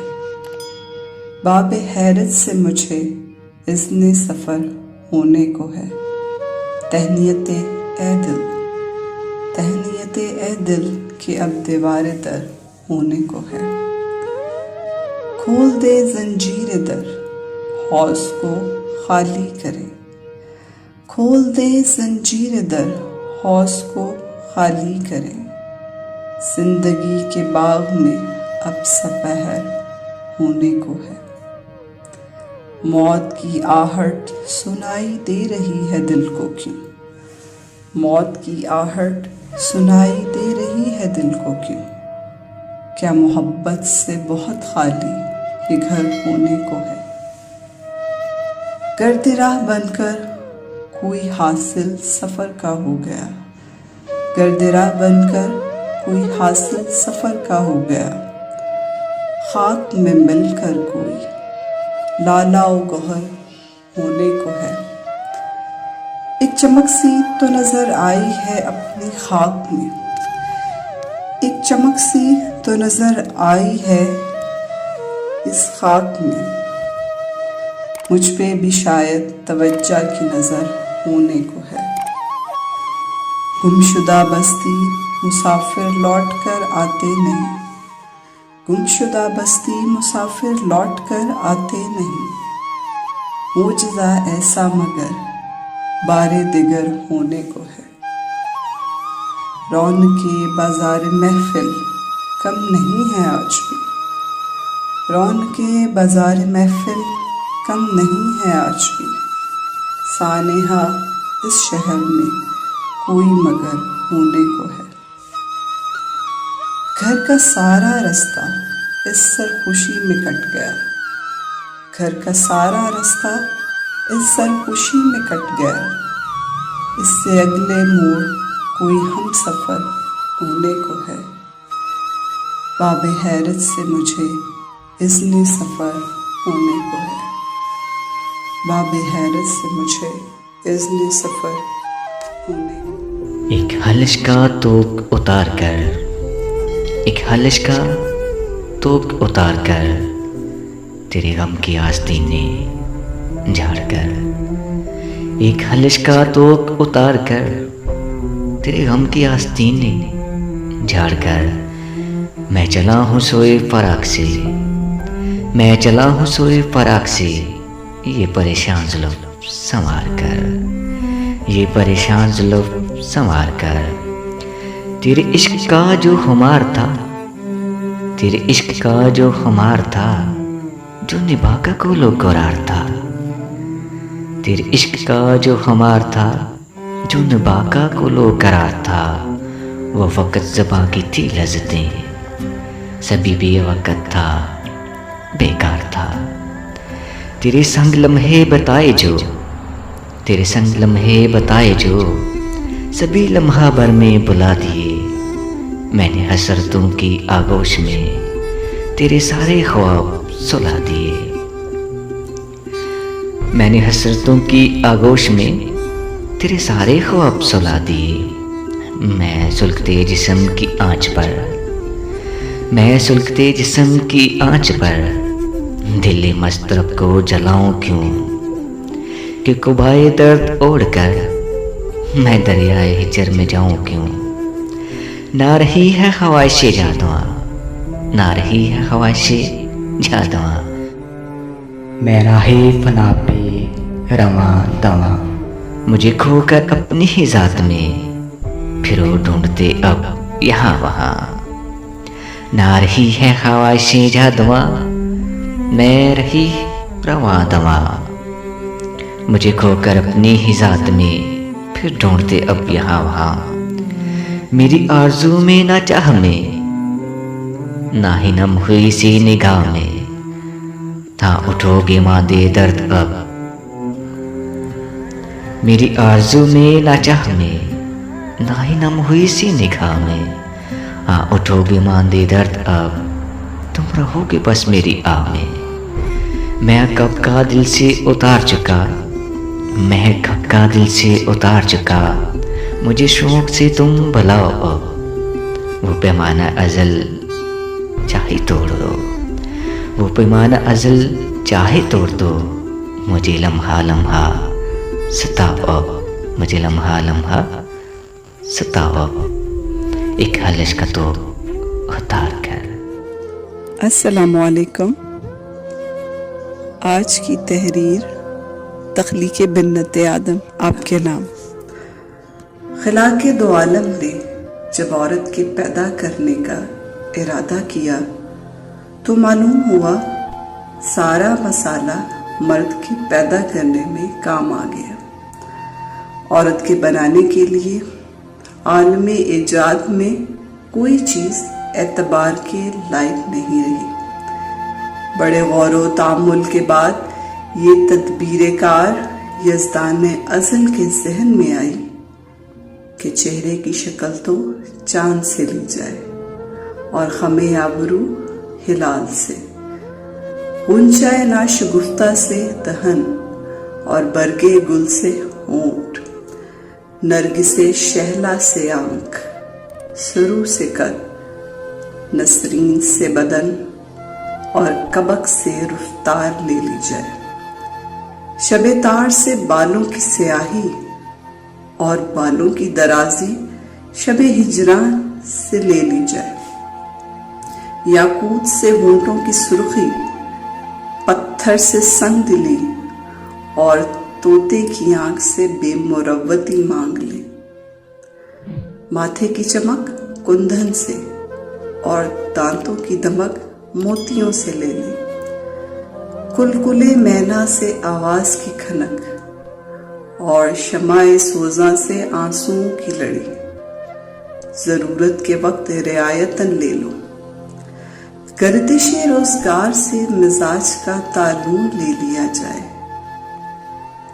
बाबे हैरत से मुझे इज़्ने सफ़र होने को है। तहनीयते ए दिल, तहनीयते ए दिल कि अब दीवारे दर होने को है। खोल दे जंजीर दर, हौस को खाली करे, खोल दे जंजीर दर, हौस को खाली करे। जिंदगी के बाग में अब सपहर होने को है। मौत की आहट सुनाई दे रही है दिल को क्यों, मौत की आहट सुनाई दे रही है दिल को क्यों। क्या मोहब्बत से बहुत खाली ये घर होने को है। गर्द राह बनकर कोई हासिल सफ़र का हो गया, गर्द राह बनकर कोई हासिल सफ़र का हो गया। खाक में मिलकर कोई लालाओ गौहर होने को है। एक चमक सी तो नजर आई है अपनी खाक में, एक चमक सी तो नजर आई है इस खाक में। मुझ पे भी शायद तवज्जो की नजर होने को है। गुमशुदा बस्ती मुसाफिर लौट कर आते नहीं, गुमशुदा बस्ती मुसाफिर लौट कर आते नहीं। मोजज़ा ऐसा मगर बारे दिगर होने को है। रौनके बाजार महफिल कम नहीं है आज भी, रौनके बाजार महफिल कम नहीं है आज भी। सानेहा इस शहर में कोई मगर होने को है। घर का सारा रास्ता इस सरखुशी में कट गया, घर का सारा रास्ता इस सरखुशी में कट गया। इससे अगले मोड़ कोई हम सफ़र होने को है। बाबे हैरत से मुझे इज़्ने सफ़र होने को है, बाबे हैरत से मुझे इज़्ने सफ़र होने को। एक हलश का तोक उतार कर, एक हलश का तोक उतार कर, तेरे गम की आस्तीनें झाड़ कर। एक हलश का तोक उतार कर, तेरे गम की आस्तीनें झाड़ कर। मैं चला हूँ सोए फराक से, मैं चला हूँ सोए फराक से। ये परेशान जुल्फ़ संवार कर, ये परेशान जुल्फ़ संवार कर। तेरे इश्क का जो खुमार था, तेरे इश्क का जो खुमार था, जो निभा का कोलो करार था। तेरे इश्क का जो खुमार था, जो निभा का कोलो करार था। वो वक़्त ज़बां की थी लज़्ज़तें, सभी भी वक़्त था बेकार था। तेरे संग लम्हे बताए जो, तेरे संग लम्हे बताए जो, सभी लम्हा भर में बुला दिए। मैंने हसरतों की आगोश में तेरे सारे ख्वाब सुला दिए। मैंने हसरतों की आगोश में तेरे सारे ख्वाब सुला दिए। मैं सुलगते जिस्म की आँच पर, मैं सुलगते जिस्म की आँच पर दिल मस्तरब को जलाऊं क्यों। कि कुबाए दर्द ओढ़कर मैं दरियाए हिजर में जाऊं क्यों। ना रही है ख्वाहिशे जादुआ, ना रही है ख्वाहिशे जादुआ। मैं राहे फना पे रवा दवा, मुझे खोकर अपनी ही ज़ात में फिरो ढूंढते अब यहाँ वहाँ। ना रही है ख्वाहिशे जादुआ, मैं रही रवा दवा। मुझे खोकर अपनी ही ज़ात में फिर ढूंढते अब यहाँ वहाँ। मेरी आरज़ू में ना चाह में, ना ही नम हुई सी निगाह में, था उठोगे मादे दर्द अब। मेरी आरज़ू में ना चाह में, ना ही नम हुई सी निगाह में, हाँ उठोगे मादे दर्द अब। तुम रहोगे बस मेरी आह में। मैं कब का दिल से उतार चुका, मैं कब का दिल से उतार चुका। मुझे शौक से तुम बुलाओ अब। वो पैमाना अज़ल चाहे तोड़ दो, वो पैमाना अज़ल चाहे तोड़ दो। मुझे लम्हा लम्हा सताओ अब, मुझे लम्हा लम्हा सताओ अब। एक हलश का तो उतार कर। अस्सलामुअलैकुम। आज की तहरीर तख्लीक़े बिन्नत आदम आपके नाम। खिला के दो आलम ने जब औरत के पैदा करने का इरादा किया तो मालूम हुआ सारा मसाला मर्द के पैदा करने में काम आ गया। औरत के बनाने के लिए आलम ईजाद में कोई चीज़ एतबार के लायक नहीं रही। बड़े गौर व तामुल के बाद ये तदबीर कार यज़दान अज़ल के जहन में आई कि चेहरे की शक्ल तो चांद से ली जाए और खमे आबरू हिलाल से, गुंजाए नाशगुफ्ता से दहन और बरगे गुल से होंठ, नरगिसे शहला से आंख, सरू से कद, नसरीन से बदन और कबक से रुफ्तार ले ली जाए। शबे तार से बालों की स्याही और बालों की दराजी शबे हिजरान से ले ली जाए। याकूत से होंठों की सुर्खी, पत्थर से संग दिली और तोते की आंख से बेमुरव्वती मांग ले। माथे की चमक कुंदन से और दांतों की दमक मोतियों से ले ले। कुलकुले मैना से आवाज की खनक और शमाए सोजा से आंसुओं की लड़ी। जरूरत के वक्त रियायतन ले लो। गर्दिश रोजगार से मिजाज का तालुन ले लिया जाए।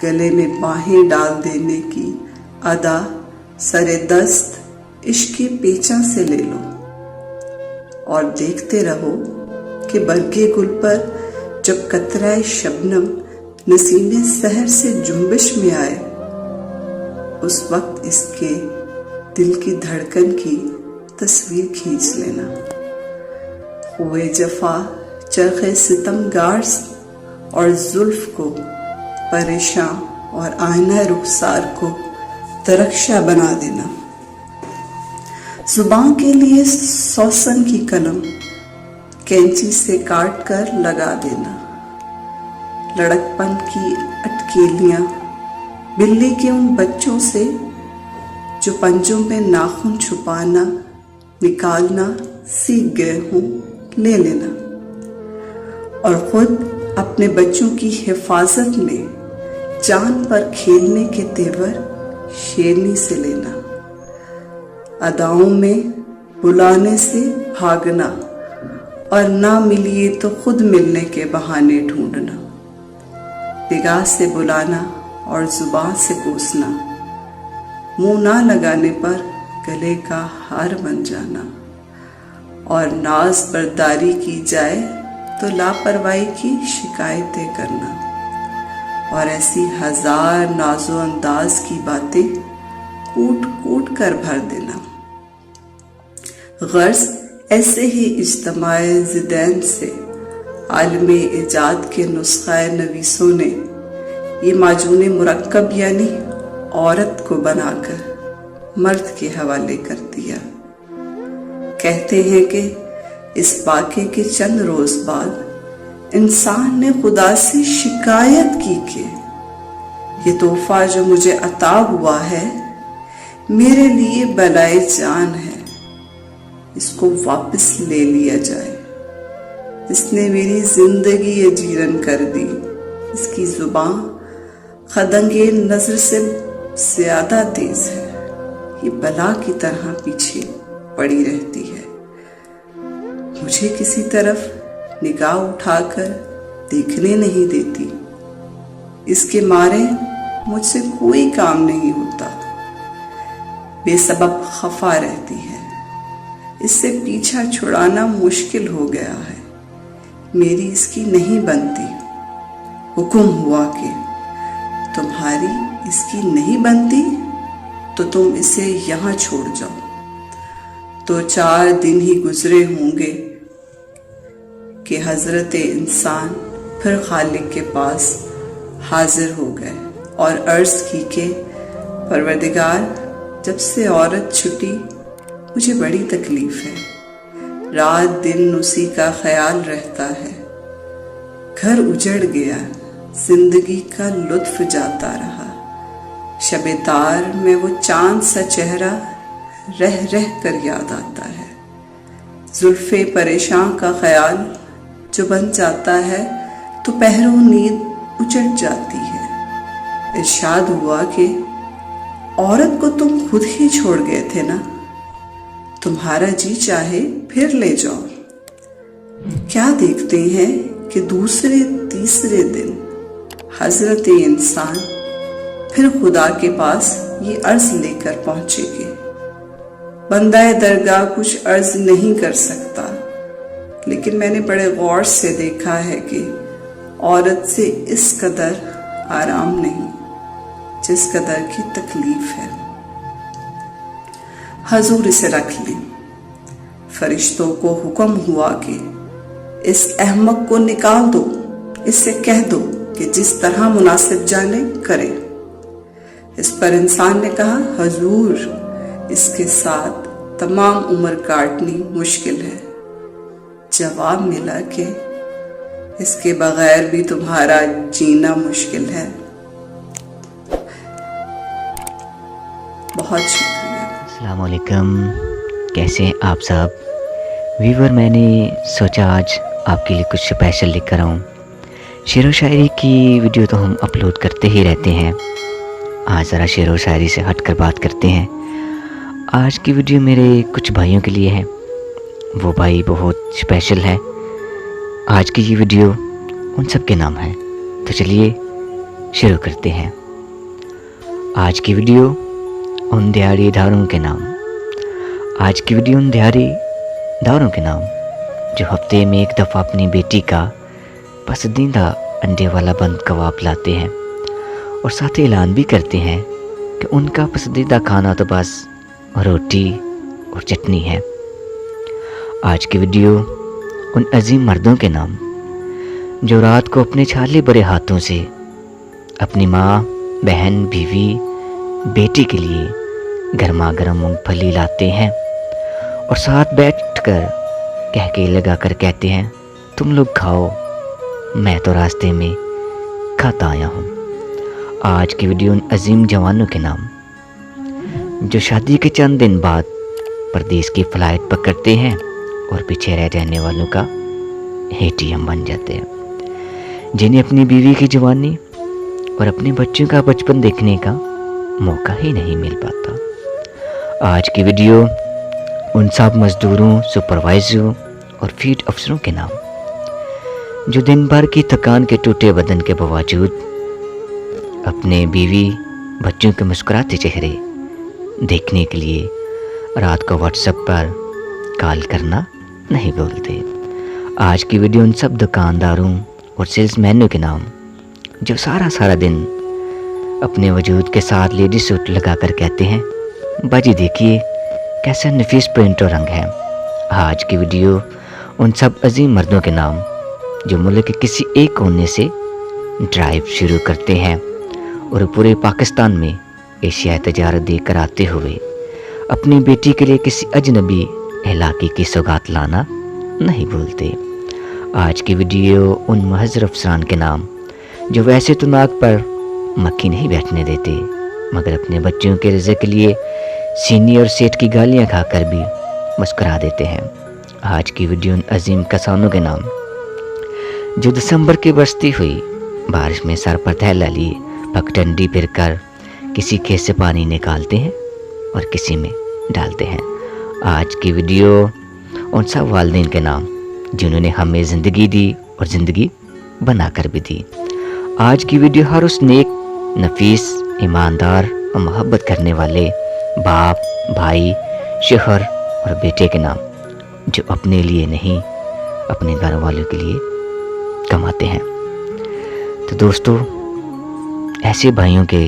गले में बाहें डाल देने की अदा सरे दस्त इश्क़ पेचा से ले लो और देखते रहो कि बरगे गुल पर जब कतराए शबनम नसीमे सहर से जुम्बिश में आए, उस वक्त इसके दिल की धड़कन की तस्वीर खींच लेना। हुए जफा चरखे सितमगार और जुल्फ को परेशान और आईना रुखसार को तरक्शा बना देना। जुबान के लिए सौसन की कलम कैंची से काट कर लगा देना। लड़कपन की अटकेलियां बिल्ली के उन बच्चों से जो पंजों में नाखून छुपाना निकालना सीख गए हों, ले लेना और खुद अपने बच्चों की हिफाजत में जान पर खेलने के तेवर शेरनी से लेना। अदाओं में बुलाने से भागना और ना मिलिए तो खुद मिलने के बहाने ढूंढना। निगाह से बुलाना और जुबान से कोसना। मुंह ना लगाने पर गले का हार बन जाना और नाज बरदारी की जाए तो लापरवाही की शिकायतें करना और ऐसी हजार नाजो अंदाज की बातें कूट कूट कर भर देना। गर्ज ऐसे ही इज्तमाए ज़िदैन से आलम ईजाद के नुस्ख़ाए नवीसों ने ये माजून मुरक्कब यानी औरत को बनाकर मर्द के हवाले कर दिया। कहते हैं कि इस वाक़े के चंद रोज बाद इंसान ने खुदा से शिकायत की कि ये तोहफा जो मुझे अता हुआ है मेरे लिए बलाए जान है, इसको वापस ले लिया जाए। इसने मेरी जिंदगी अजीरन कर दी। इसकी जुबान खदंगे नजर से ज्यादा तेज है। ये बला की तरह पीछे पड़ी रहती है। मुझे किसी तरफ निगाह उठाकर देखने नहीं देती। इसके मारे मुझसे कोई काम नहीं होता। बेसबब खफा रहती है। इससे पीछा छुड़ाना मुश्किल हो गया है। मेरी इसकी नहीं बनती। हुक्म हुआ कि तुम्हारी इसकी नहीं बनती तो तुम इसे यहाँ छोड़ जाओ। तो 4 दिन ही गुजरे होंगे कि हजरत इंसान फिर खालिक के पास हाजिर हो गए और अर्ज की कि परवरदिगार, जब से औरत छुटी मुझे बड़ी तकलीफ है। रात दिन उसी का ख्याल रहता है। घर उजड़ गया, जिंदगी का लुत्फ जाता रहा। शबे तार में वो चांद सा चेहरा रह रह कर याद आता है। जुल्फे परेशान का ख्याल जो बन जाता है तो पहरों नींद उचट जाती है। इरशाद हुआ कि औरत को तुम खुद ही छोड़ गए थे ना, तुम्हारा जी चाहे फिर ले जाओ। क्या देखते हैं कि दूसरे तीसरे दिन हजरत इंसान फिर खुदा के पास ये अर्ज लेकर पहुंचेगी। बंदाए दरगाह कुछ अर्ज नहीं कर सकता, लेकिन मैंने बड़े गौर से देखा है कि औरत से इस कदर आराम नहीं जिस कदर की तकलीफ है। हजूर इसे रख लें। फरिश्तों को हुक्म हुआ कि इस अहमक को निकाल दो, इससे कह दो कि जिस तरह मुनासिब जाने करे। इस पर इंसान ने कहा, हजूर इसके साथ तमाम उम्र काटनी मुश्किल है। जवाब मिला कि इसके बगैर भी तुम्हारा जीना मुश्किल है। बहुत शुक्रिया। अस्सलाम वालेकुम, कैसे हैं आप सब व्यूवर। मैंने सोचा आज आपके लिए कुछ स्पेशल लेकर आऊँ। शेर व शायरी की वीडियो तो हम अपलोड करते ही रहते हैं, आज ज़रा शेर व शायरी से हटकर बात करते हैं। आज की वीडियो मेरे कुछ भाइयों के लिए है, वो भाई बहुत स्पेशल है। आज की ये वीडियो उन सब के नाम है, तो चलिए शुरू करते हैं। आज की वीडियो उन दिहाड़ीदारों के नाम। आज की वीडियो उन दिहाड़ीदारों के नाम जो हफ्ते में एक दफ़ा अपनी बेटी का पसंदीदा अंडे वाला बंद कबाब लाते हैं और साथ ही ऐलान भी करते हैं कि उनका पसंदीदा खाना तो बस रोटी और चटनी है। आज की वीडियो उन अजीम मर्दों के नाम जो रात को अपने छाले भरे हाथों से अपनी माँ, बहन, बीवी, बेटी के लिए गर्मा गर्म मूंगफली लाते हैं और साथ बैठकर कह के लगा कर कहते हैं, तुम लोग खाओ, मैं तो रास्ते में खाता आया हूँ। आज की वीडियो उन अजीम जवानों के नाम जो शादी के चंद दिन बाद परदेश की फ़्लाइट पकड़ते हैं और पीछे रह जाने वालों का एटीएम बन जाते हैं, जिन्हें अपनी बीवी की जवानी और अपने बच्चों का बचपन देखने का मौका ही नहीं मिल पाता। आज की वीडियो उन सब मज़दूरों, सुपरवाइज़रों और फील्ड अफसरों के नाम जो दिन भर की थकान के टूटे बदन के बावजूद अपने बीवी, बच्चों के मुस्कुराते चेहरे देखने के लिए रात को व्हाट्सएप पर कॉल करना नहीं भूलते। आज की वीडियो उन सब दुकानदारों और सेल्समैनों के नाम जो सारा दिन अपने वजूद के साथ लेडी सूट लगाकर कहते हैं, बाजी देखिए कैसा नफीस प्रिंट और रंग है। आज की वीडियो उन सब अजीम मर्दों के नाम जो मुल्क के किसी एक कोने से ड्राइव शुरू करते हैं और पूरे पाकिस्तान में एशियाई तजारत देकर आते हुए अपनी बेटी के लिए किसी अजनबी इलाके की सौगात लाना नहीं भूलते। आज की वीडियो उन महज़र अफसरान के नाम जो वैसे तो नाक पर मक्खी नहीं बैठने देते, मगर अपने बच्चों के रिज़्क़ के लिए सीनियर सेठ की गालियां खाकर भी मुस्कुरा देते हैं। आज की वीडियो उन अजीम किसानों के नाम जो दिसंबर की बरसती हुई बारिश में सर पर थैला लिए पगडंडी फिरकर किसी खेत से पानी निकालते हैं और किसी में डालते हैं। आज की वीडियो उन सब वालिदैन के नाम जिन्होंने हमें ज़िंदगी दी और ज़िंदगी बनाकर भी दी। आज की वीडियो हर उस नेक, नफीस, ईमानदार और मोहब्बत करने वाले बाप, भाई, शोहर और बेटे के नाम जो अपने लिए नहीं अपने घर वालों के लिए कमाते हैं। तो दोस्तों, ऐसे भाइयों के,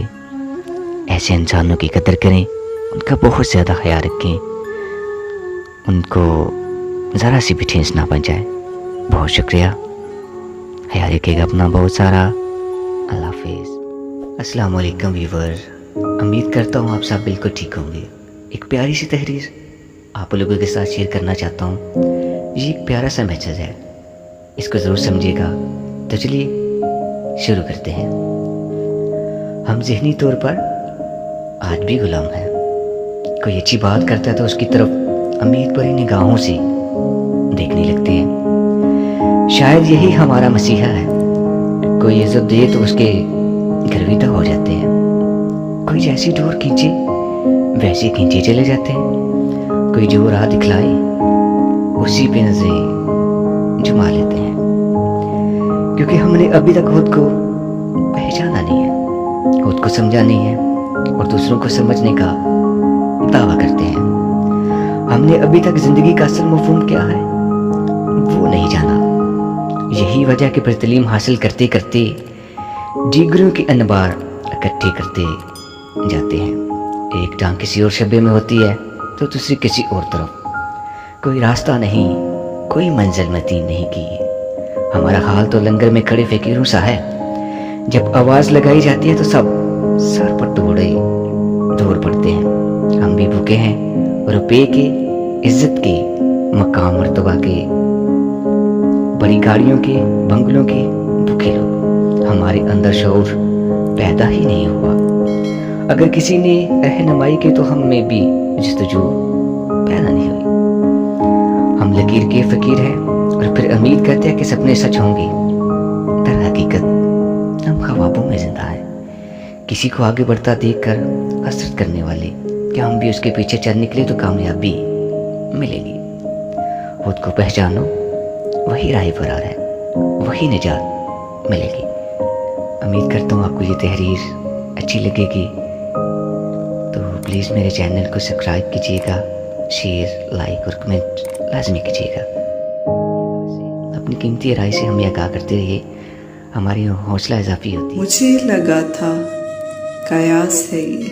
ऐसे इंसानों की कदर करें, उनका बहुत ज़्यादा ख्याल रखें, उनको ज़रा सी भी ठेस ना पहुंचाए। बहुत शुक्रिया, ख्याल रखिएगा अपना बहुत सारा। अल्लाह हाफिज़। अस्सलाम वालेकुम व्यूवर, उम्मीद करता हूँ आप सब बिल्कुल ठीक होंगे। एक प्यारी सी तहरीर आप लोगों के साथ शेयर करना चाहता हूँ। ये एक प्यारा सा मैसेज है, इसको ज़रूर समझिएगा। तो चलिए शुरू करते हैं। हम ज़हनी तौर पर आज भी गुलाम हैं। कोई अच्छी बात करता है तो उसकी तरफ उम्मीद भरी निगाहों से देखने लगते हैं। शायद यही हमारा मसीहा है। कोई इज्जत दे तो उसके गर्विदा हो जाते हैं, कोई जैसी डोर खींचे वैसे खींचे चले जाते हैं, कोई जो राह दिखलाए उसी पे नजरें जुमा लेते हैं, क्योंकि हमने अभी तक खुद को पहचाना नहीं है, खुद को समझा नहीं है और दूसरों को समझने का दावा करते हैं। हमने अभी तक जिंदगी का असल मफ़हूम क्या है वो नहीं जाना। यही वजह कि प्रतिलीम हासिल करते करते जिगरों के अनबार इकट्ठे करते जाते हैं। एक टांग किसी और शबे में होती है तो दूसरी किसी और तरफ। कोई रास्ता नहीं, कोई मंजिल मतीन नहीं की। हमारा हाल तो लंगर में खड़े फकीरों सा है। जब आवाज़ लगाई जाती है तो सब सर पर दौड़ पड़ते हैं। हम भी भूखे हैं, रुपये के, इज्जत के, मकाम मर्तबा के, बड़ी गाड़ियों के, बंगलों के भूखे लोग। हमारे अंदर शऊर पैदा ही नहीं हुआ। अगर किसी ने रहनुमाई की तो हम में भी जस्तजू पैदा नहीं हुई। हम लकीर के फ़कीर हैं और फिर उम्मीद करते हैं कि सपने सच होंगे। दर हकीकत हम ख्वाबों में जिंदा हैं। किसी को आगे बढ़ता देखकर हसरत करने वाले, क्या हम भी उसके पीछे चल निकले तो कामयाबी मिलेगी। खुद को पहचानो, वही राह फरार है, वही निजात मिलेगी। उम्मीद करता हूँ आपको ये तहरीर अच्छी लगेगी, तो प्लीज़ मेरे चैनल को सब्सक्राइब कीजिएगा, शेयर, लाइक और कमेंट लाजमी कीजिएगा। अपनी कीमती राय से हमें आगाह करते रहिए, हमारी हौसला इजाफी होती है। मुझे लगा था कयास है ये,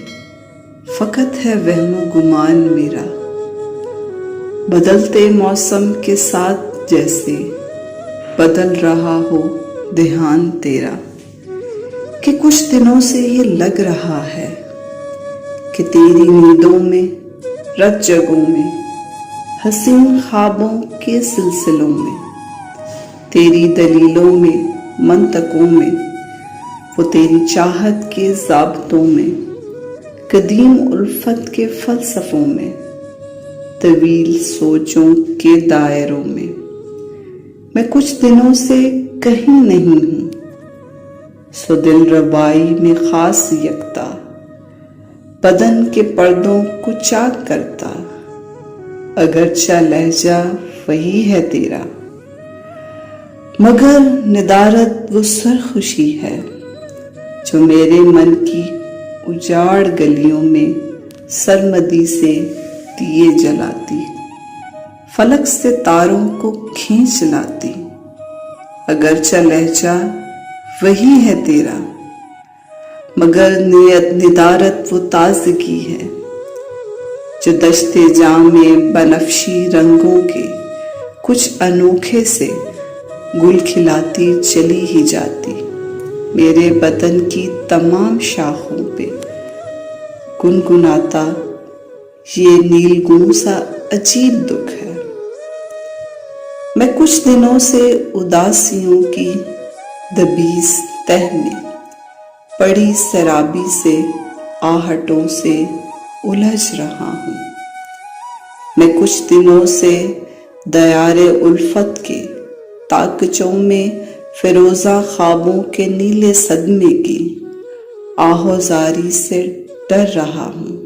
फकत है वहमो गुमान मेरा। बदलते मौसम के साथ जैसे बदल रहा हो ध्यान तेरा, कि कुछ दिनों से ये लग रहा है कि तेरी नींदों में, रत जगों में, हसीन ख्वाबों के सिलसिलों में, तेरी दलीलों में, मंतकों में, वो तेरी चाहत के ज़ाब्तों में, कदीम उल्फत के फ़लसफ़ों में, तवील सोचों के दायरों में, मैं कुछ दिनों से कहीं नहीं हूँ। सो दिल रबाई में खास यकता, बदन के पर्दों को चाक करता, अगरचा लहजा वही है तेरा, मगर निदारत वो सरखुशी है जो मेरे मन की उजाड़ गलियों में सरमदी से दिए जलाती, फलक से तारों को खींच लाती। अगरचा लहजा वही है तेरा, मगर निदारत वो ताजगी है जो दश्ते जामे बनफशी रंगों के कुछ अनोखे से गुल खिलाती चली ही जाती। मेरे बदन की तमाम शाखों पे गुनगुनाता ये नीलगुम सा अजीब दुख है। मैं कुछ दिनों से उदासियों की दबीस तह में पड़ी शराबी से आहटों से उलझ रहा हूँ। मैं कुछ दिनों से दयारे उल्फत के ताकचों में फिरोजा ख्वाबों के नीले सदमे की आहोजारी से डर रहा हूँ।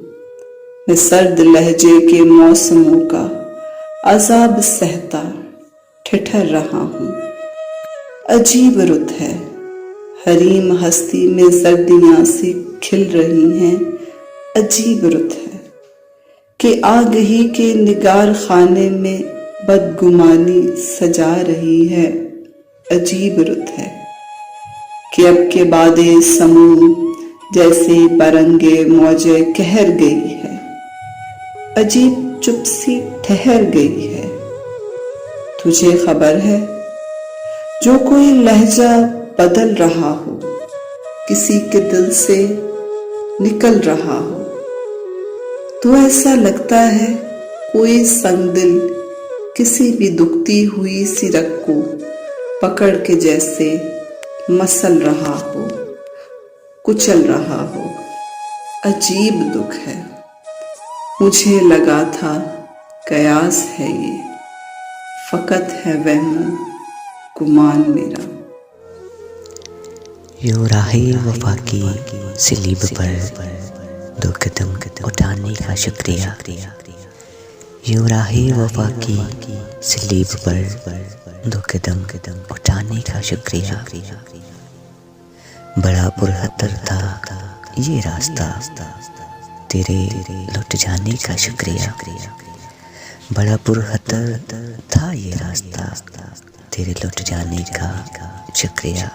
मैं सर्द लहजे के मौसमों का अजाब सहता ठिठर रहा हूँ। अजीब रुत है, हरीम हस्ती में सर्दियाँ सी खिल रही हैं। अजीब रुत है कि आगही के निगार खाने में बदगुमानी सजा रही है। अजीब रुत है कि अब के बादे समूम जैसे बरंगे मौजे कहर गई है। अजीब चुप सी ठहर गई है। तुझे खबर है जो कोई लहजा बदल रहा हो, किसी के दिल से निकल रहा हो, तो ऐसा लगता है कोई संगदिल किसी भी दुखती हुई सी रग को पकड़ के जैसे मसल रहा हो, कुचल रहा हो। अजीब दुख है। मुझे लगा था कयास है ये, फकत है वहमो गुमान मेरा। यूं राहे वफा की सलीब पर दो कदम उठाने का शुक्रिया। यूं राहे वफा की सलीब पर दो कदम उठाने का शुक्रिया। बड़ा पुरखतर था ये रास्ता, तेरे लौट जाने का शुक्रिया। बड़ा पुरखतर था ये रास्ता, तेरे लौट जाने का शुक्रिया।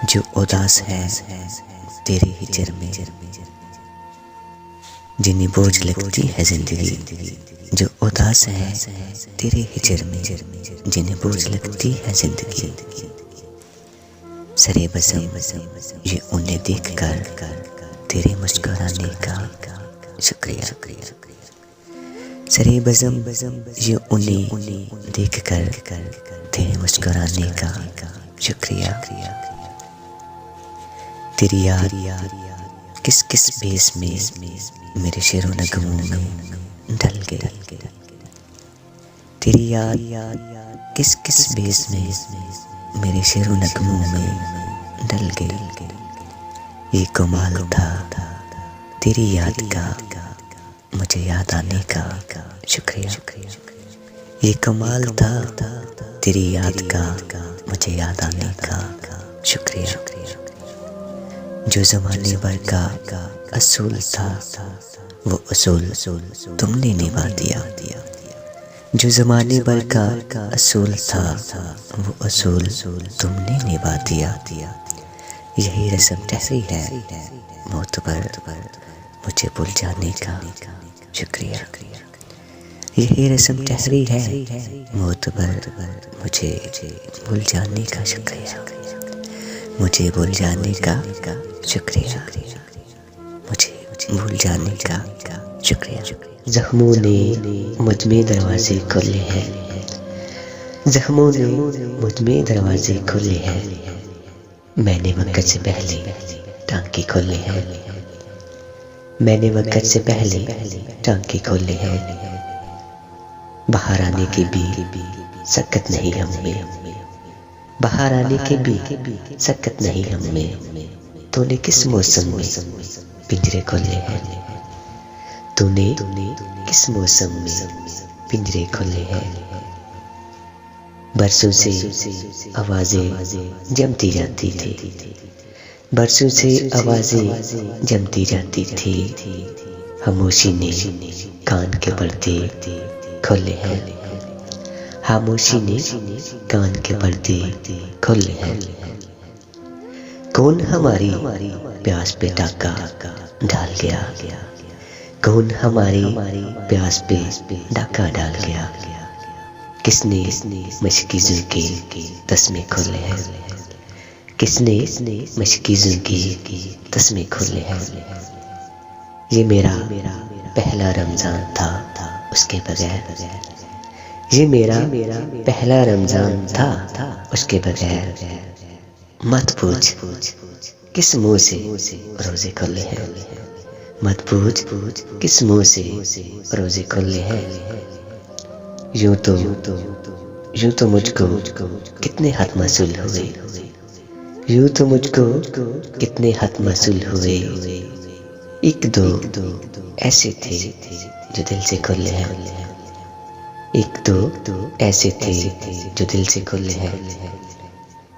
जो उदास है तेरे हिजर में, जिन्हें बोझ लगती है जिंदगी। जो उदास है तेरे हिजर में, जिन्हें बोझ लगती है जिंदगी। सरे बसम ये उन्हें देख कर तेरे मुस्कुराने का शुक्रिया। सरे बसम ये उन्हें देख कर तेरे मुस्कुराने का शुक्रिया। तेरी याद किस किस बेस में मेरे शेरों नगमों में ढल गई। तेरी याद किस किस बेस में मेरे शेरों नगमों में ढल गई। ये कमाल था तेरी याद का, मुझे याद आने का शुक्रिया। ये कमाल था तेरी याद का, मुझे याद आने का शुक्रिया। जो ज़माने भर का असूल था वो असूल तुमने निभा दिया। जो ज़माने भर का असूल था वो असूल तुमने निभा दिया। यही रस्म ठहरी है मौत पर मुझे भूल जाने का शुक्रिया। यही रस्म ठहरी है मौत पर मुझे भूल जाने का शुक्रिया। मुझे भूल जाने का शुक्रिया। मुझे भूल जाने का शुक्रिया। जख्मों ने मुझ में दरवाजे खोले हैं, जख्मों ने मुझ में दरवाजे खोले हैं। मैंने वक्त से पहले टांके खोले हैं, मैंने वक्त से पहले टांके खोले हैं। बाहर आने की भी सकत नहीं हमें, बाहर आने के भी सकत नहीं हमें। तूने किस मौसम में पिंजरे खोले हैं, तूने किस मौसम में पिंजरे खोले हैं। बरसों से आवाजें जमती जाती थी, बरसों से आवाजें जमती जाती थी। खामोशी ने कान के पर्दे खोले हैं, खामोशी ने कान के पर्दे खोले हैं। कौन हमारी प्यास पे डाका डाल गया, कौन हमारी प्यास पे डाका डाल गया। किसने मशकीज़ों के तस्मे खोले हैं, किसने मशकीज़ों के तस्मे खोले हैं। ये मेरा पहला रमज़ान था उसके बगैर, ये मेरा पहला रमज़ान था उसके बगैर। मत पूछ किस मुंह से रोजे खोले हैं, मत पूछ किस मुंह से रोजे खोले हैं। यूं तो मुझको कितने हक मसूल हुए, यूं तो मुझको कितने हक मसूल हुए। एक दो ऐसे थे जो दिल से खोले हैं, एक दो ऐसे थे जो दिल से खुले हैं।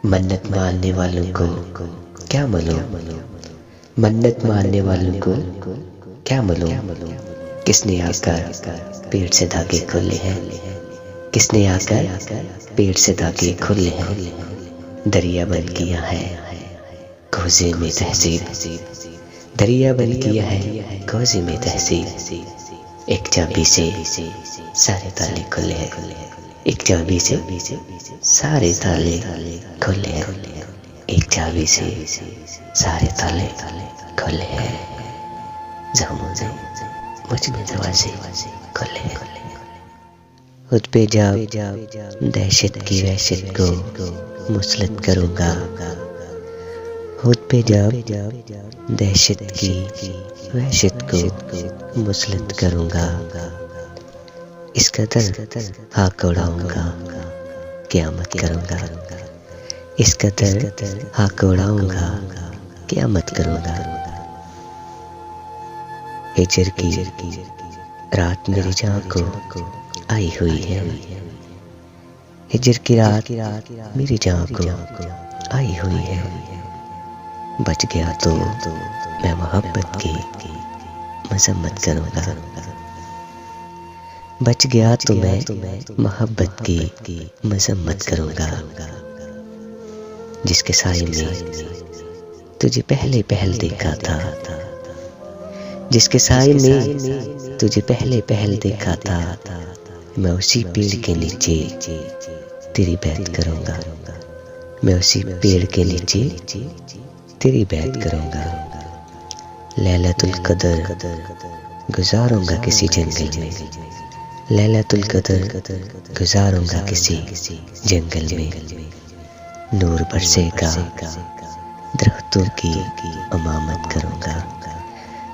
मन्नत मानने वालों को क्या मालूम, मन्नत मानने वालों को क्या मालूम। किसने आकर पेड़ से धागे खोले हैं, किसने आकर पेड़ से धागे खोले हैं। दरिया बन किया है कोज़े में तहसीब, दरिया बन किया है कोज़े में तहसीब। एक चाबी से सारे ताले खुले हैं, एक चाबी से सारे ताले खुले हैं, एक चाबी से सारे ताले खुले हैं। जख्मों ने मुझ में दरवाजे खुले हैं। खुद पे जब दहशत की वहशत को मुसलत करूँगा, खुद पे जब दहशत की वहशत को मुसलत करूँगा। इस कदर आँख उड़ाऊँगा क़यामत करूँगा, इस कदर हाथ उड़ाऊंगा क़यामत करूंगा। हिजर की रात मेरी जान को आई हुई है। हिजर की रात मेरी जान को आई हुई है। बच गया तो मैं मोहब्बत की मजम्मत करूंगा। बच गया तो मैं मोहब्बत की मजम्मत करूंगा। जिसके साए में तुझे पहले देखा था, जिसके साए में तुझे पहले देखा था, मैं उसी पेड़ के नीचे तेरी बैत करूंगा। मैं उसी पेड़ के नीचे तेरी बैत करूंगा। लैलतुल कदर गुजारूंगा किसी जंगल में। लैलतुल कदर गुजारूंगा किसी जंगल में। नूर बरसेगा दरख्तों की इमामत करूंगा।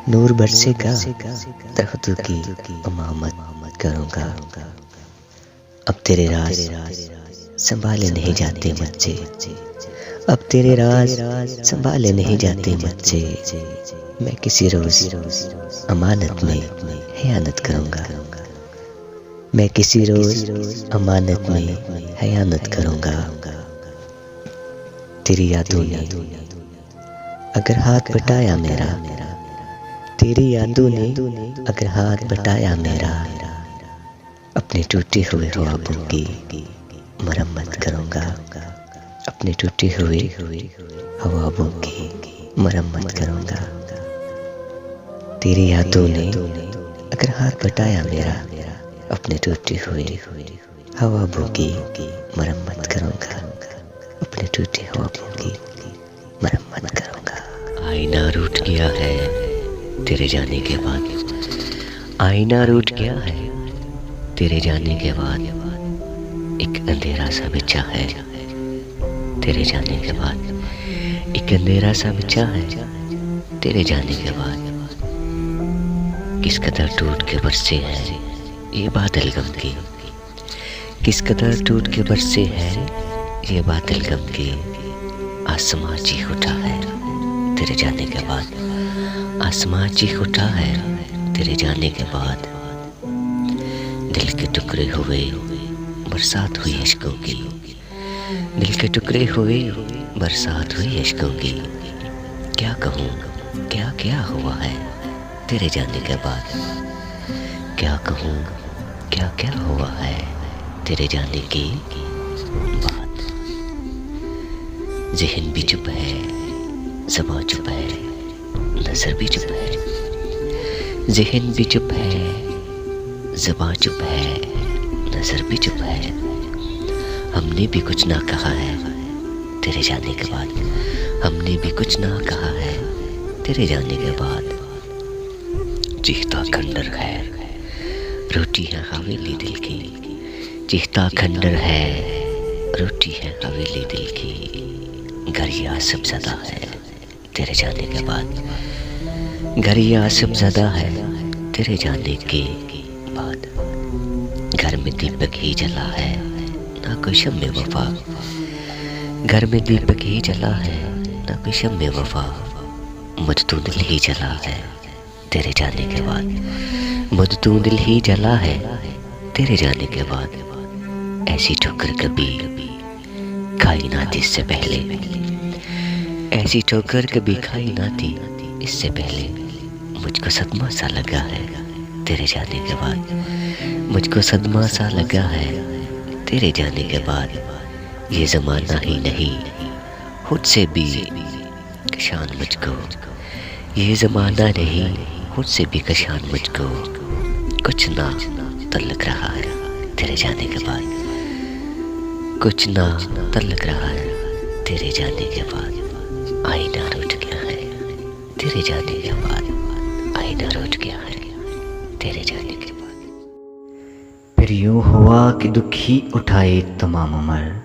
नूर बरसेगा दरख्तों की इमामत करूंगा। अब तेरे राज संभाले नहीं जाते मुझसे। अब तेरे राज संभाले नहीं जाते मुझसे। मैं किसी रोज अमानत में खयानत करूंगा। मैं किसी रोज अमानत में खयानत करूंगा। तेरी यादों ने अगर हाथ बटाया मेरा, तेरी यादों ने अगर हाथ बटाया मेरा, अपने टूटे हुए ख्वाबों की मरम्मत करूंगा। अपने टूटे हुए ख्वाबों की मरम्मत करूंगा। तेरी यादों ने अगर हाथ बटाया मेरा, अपने टूटे हुए ख्वाबों की मरम्मत करूंगा। अपने टूटे ख्वाबों की मरम्मत करूंगा। आईना रूठ गया है तेरे जाने के बाद। आईना रूठ गया है तेरे जाने के बाद। एक अंधेरा सा बिछा है तेरे जाने के बाद। एक अंधेरा सा बिछा है तेरे जाने के बाद। किस कदर टूट के बरसे हैं ये बादल गम की। किस कदर टूट के बरसे हैं ये बादल गम की। आसमां चीख उठा है तेरे जाने के बाद। आसमां चीख उठा है तेरे जाने के बाद। दिल के टुकड़े हुए बरसात हुई इश्कों की। दिल के टुकड़े हुए बरसात हुई इश्कों की। क्या कहूँ क्या क्या हुआ है तेरे जाने के बाद। क्या कहूँ क्या क्या हुआ है तेरे जाने के बाद। ज़हन भी चुप है, ज़बां चुप है, नज़र भी चुप है। ज़हन भी चुप है, ज़बां चुप है, नज़र भी चुप है। हमने भी कुछ ना कहा है तेरे जाने के बाद। हमने भी कुछ ना कहा है तेरे जाने के बाद। चीखता खंडर है रोटी है हवेली दिल की। चीखता खंडर है रोटी है हवेली दिल की। घर ये आसिफ ज़दा है तेरे जाने के बाद। घर ये आसिफ ज़दा है तेरे जाने के बाद। घर में दीपक ही जला है ना कोई शम्मे वफा। घर में दीपक ही जला है ना कोई शम्मे वफा। मुझ तो दिल ही जला है तेरे जाने के बाद। मुझ तो दिल ही जला है तेरे जाने के बाद। ऐसी ठोकर कभी खाई ना थी इससे पहले। ऐसी ठोकर कभी खाई ना थी इससे पहले। मुझको सदमा सा लगा है तेरे जाने के बाद। मुझको सदमा सा लगा है तेरे जाने के बाद। ये ज़माना ही नहीं खुद से भी कशान मुझको। ये ज़माना नहीं खुद से भी कशान मुझको। कुछ ना तल्लक रहा है तेरे जाने के बाद। कुछ ना तल्लक रहा है तेरे जाने के बाद। आईना रूठ गया है तेरे जाने के बाद। आईना रूठ गया है तेरे जाने के बाद। फिर यूं हुआ कि दुखी उठाए तमाम उम्र।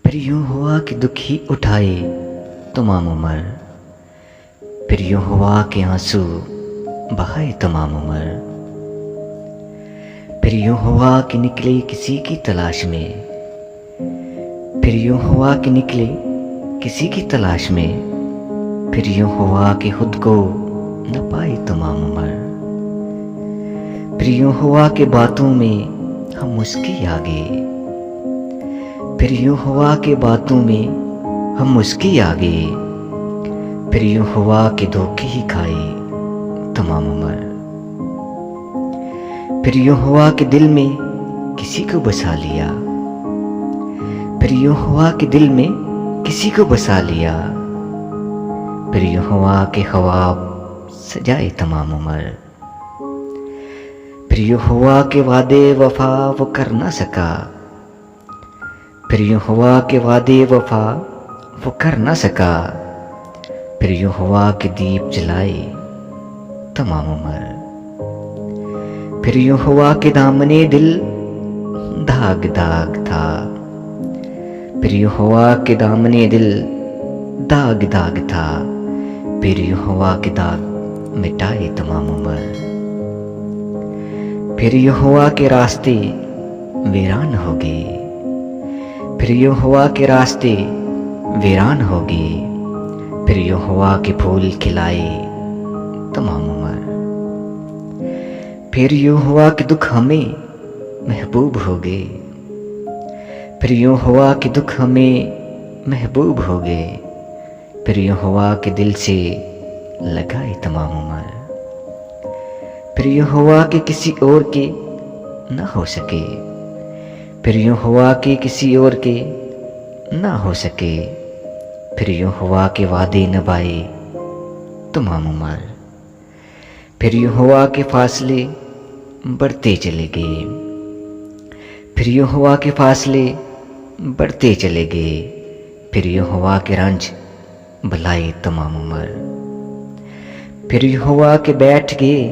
फिर यूं हुआ कि दुखी उठाए तमाम उम्र। फिर यूं हुआ कि आंसू बहाए तमाम उम्र। फिर यूं हुआ कि निकले किसी की तलाश में। फिर यूं हुआ कि निकले किसी की तलाश में, फिर यूं हुआ कि खुद को न पाई तमाम उम्र। फिर यूं हुआ कि बातों में हम उसकी आगे, फिर यूं हुआ कि बातों में हम उसकी आगे, फिर यूं हुआ कि धोखे ही खाए तमाम उम्र। फिर यूं हुआ कि दिल में किसी को बसा लिया, फिर यूं हुआ कि दिल में किसी को बसा लिया, फिर यूं हुआ कि ख्वाब सजाए तमाम उम्र। फिर यूं हुआ कि वादे वफा वो कर ना सका, फिर यूं हुआ कि वादे वफा वो कर ना सका, फिर यूं हुआ कि दीप जलाए तमाम उम्र। फिर यूं हुआ कि दामने दिल दाग दाग था, फिर यूं हुआ कि दामने दिल दाग दाग था, फिर यूं हुआ कि दाग मिटाए तमाम उम्र। फिर यूं हुआ कि रास्ते वीरान हो गए, फिर यूं हुआ कि रास्ते वीरान हो गए, फिर यूं हुआ कि फूल खिलाए तमाम उम्र। फिर यूं हुआ कि दुख हमें महबूब हो गए, फिर यूं हुआ कि दुख हमें महबूब हो गए, फिर यूं हुआ कि दिल से लगाए तमाम उम्र। फिर यूं हुआ कि किसी और के न हो सके, फिर यूं हुआ कि किसी और के ना हो सके, फिर यूं हुआ कि वादे निभाए तमाम उम्र। फिर यूं हुआ कि फासले बढ़ते चले गए, फिर यूं हुआ कि फासले बढ़ते चले गए, फिर यूं हुआ कि रंज भुलाए तमाम उम्र। फिर यूं हुआ कि बैठ गए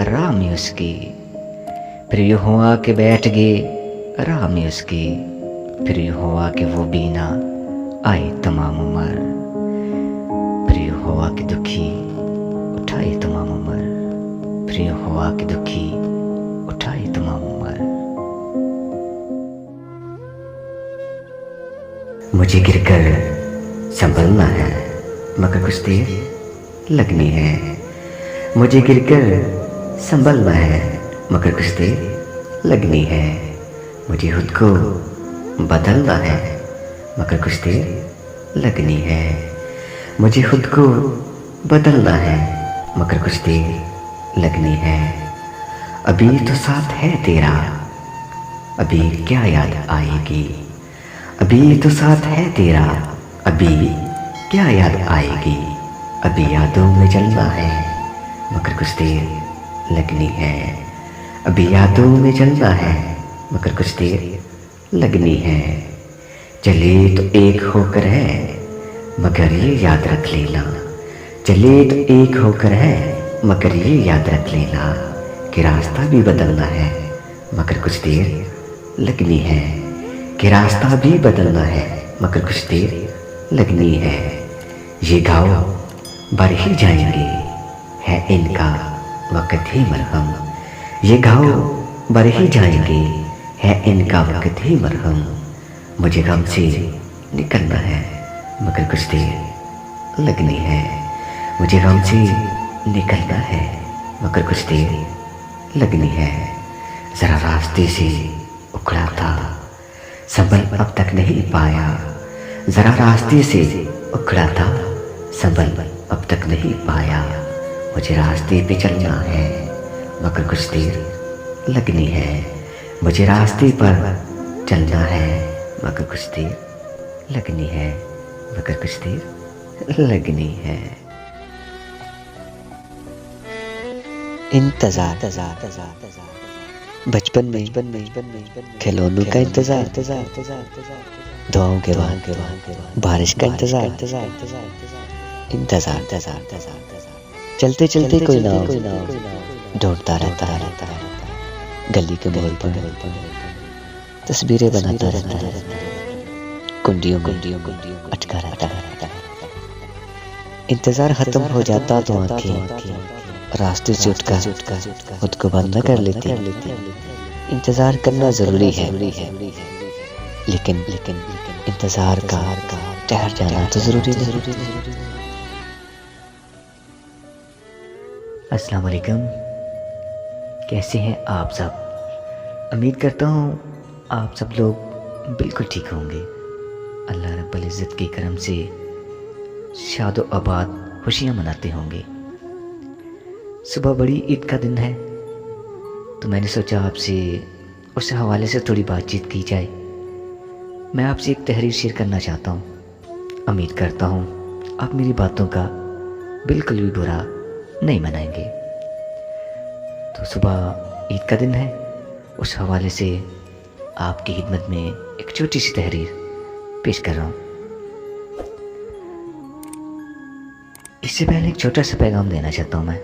राह में उसकी, फिर यूं हुआ कि बैठ गए राह में उसकी, फिर यूं हुआ कि वो भी ना आए तमाम उम्र। फिर यूं हुआ कि दुखी उठाए तमाम उम्र, फिर यूं हुआ कि दुखी उठाए तमाम उम्र। मुझे गिरकर संभलना है मगर कुछ देर लगनी है, मुझे गिरकर संभलना है मगर कुछ देर लगनी है, मुझे खुद को बदलना है मगर कुछ देर लगनी है, मुझे खुद को बदलना है मगर कुछ देर लगनी है। अभी तो साथ है तेरा, अभी क्या याद आएगी, अभी तो साथ है तेरा, अभी क्या याद आएगी, अभी यादों में चलना है मगर कुछ देर लगनी है, अभी यादों में चलना है मगर कुछ देर लगनी है। चले तो एक होकर है मगर ये याद रख लेना, चले तो एक होकर है मगर ये याद रख लेना कि रास्ता भी बदलना है मगर कुछ देर लगनी है, कि रास्ता भी बदलना है मगर कुछ देर लगनी है। ये घाव बढ़ ही जाएंगे है इनका वक्त ही मरहम, ये घाव बढ़ ही जाएंगे है इनका वक्त ही मरहम। मुझे गम से निकलना है मगर कुछ देर लगनी है, मुझे गम से निकलना है मगर कुछ देर लगनी है। जरा रास्ते से उखड़ा था संभल अब तक नहीं पाया, जरा रास्ते से उखड़ा था संभल अब तक नहीं पाया। मुझे रास्ते पे चलना है मगर कुछ देर लगनी है, मुझे रास्ते पर चलना है मगर कुछ देर लगनी है, मगर कुछ देर लगनी है। इंतजार बचपन में खिलौनों का इंतजार, दुआओं के बाद बारिश का इंतजार, चलते चलते कोई नाव ढूंढता रहता है, गली के मोड़ पर तस्वीरें बनाता रहता है, कुंडियों अटका रहता है। इंतजार खत्म हो जाता तो आंखें रास्ते से उठकर खुद को बंद न कर लेती। इंतजार करना जरूरी है, लेकिन इंतज़ार का ठहर जाना तो ज़रूरी नहीं। अस्सलाम वालेकुम, कैसे हैं आप सब? उम्मीद करता हूँ आप सब लोग बिल्कुल ठीक होंगे। अल्लाह रब्बुल इज़्ज़त के करम से शादो आबाद खुशियाँ मनाते होंगे। सुबह बड़ी ईद का दिन है, तो मैंने सोचा आपसे उस हवाले से थोड़ी बातचीत की जाए। मैं आपसे एक तहरीर शेयर करना चाहता हूँ। उम्मीद करता हूँ आप मेरी बातों का बिल्कुल भी बुरा नहीं मनाएंगे। तो सुबह ईद का दिन है, उस हवाले से आपकी खिदमत में एक छोटी सी तहरीर पेश कर रहा हूँ। इससे पहले एक छोटा सा पैगाम देना चाहता हूँ मैं,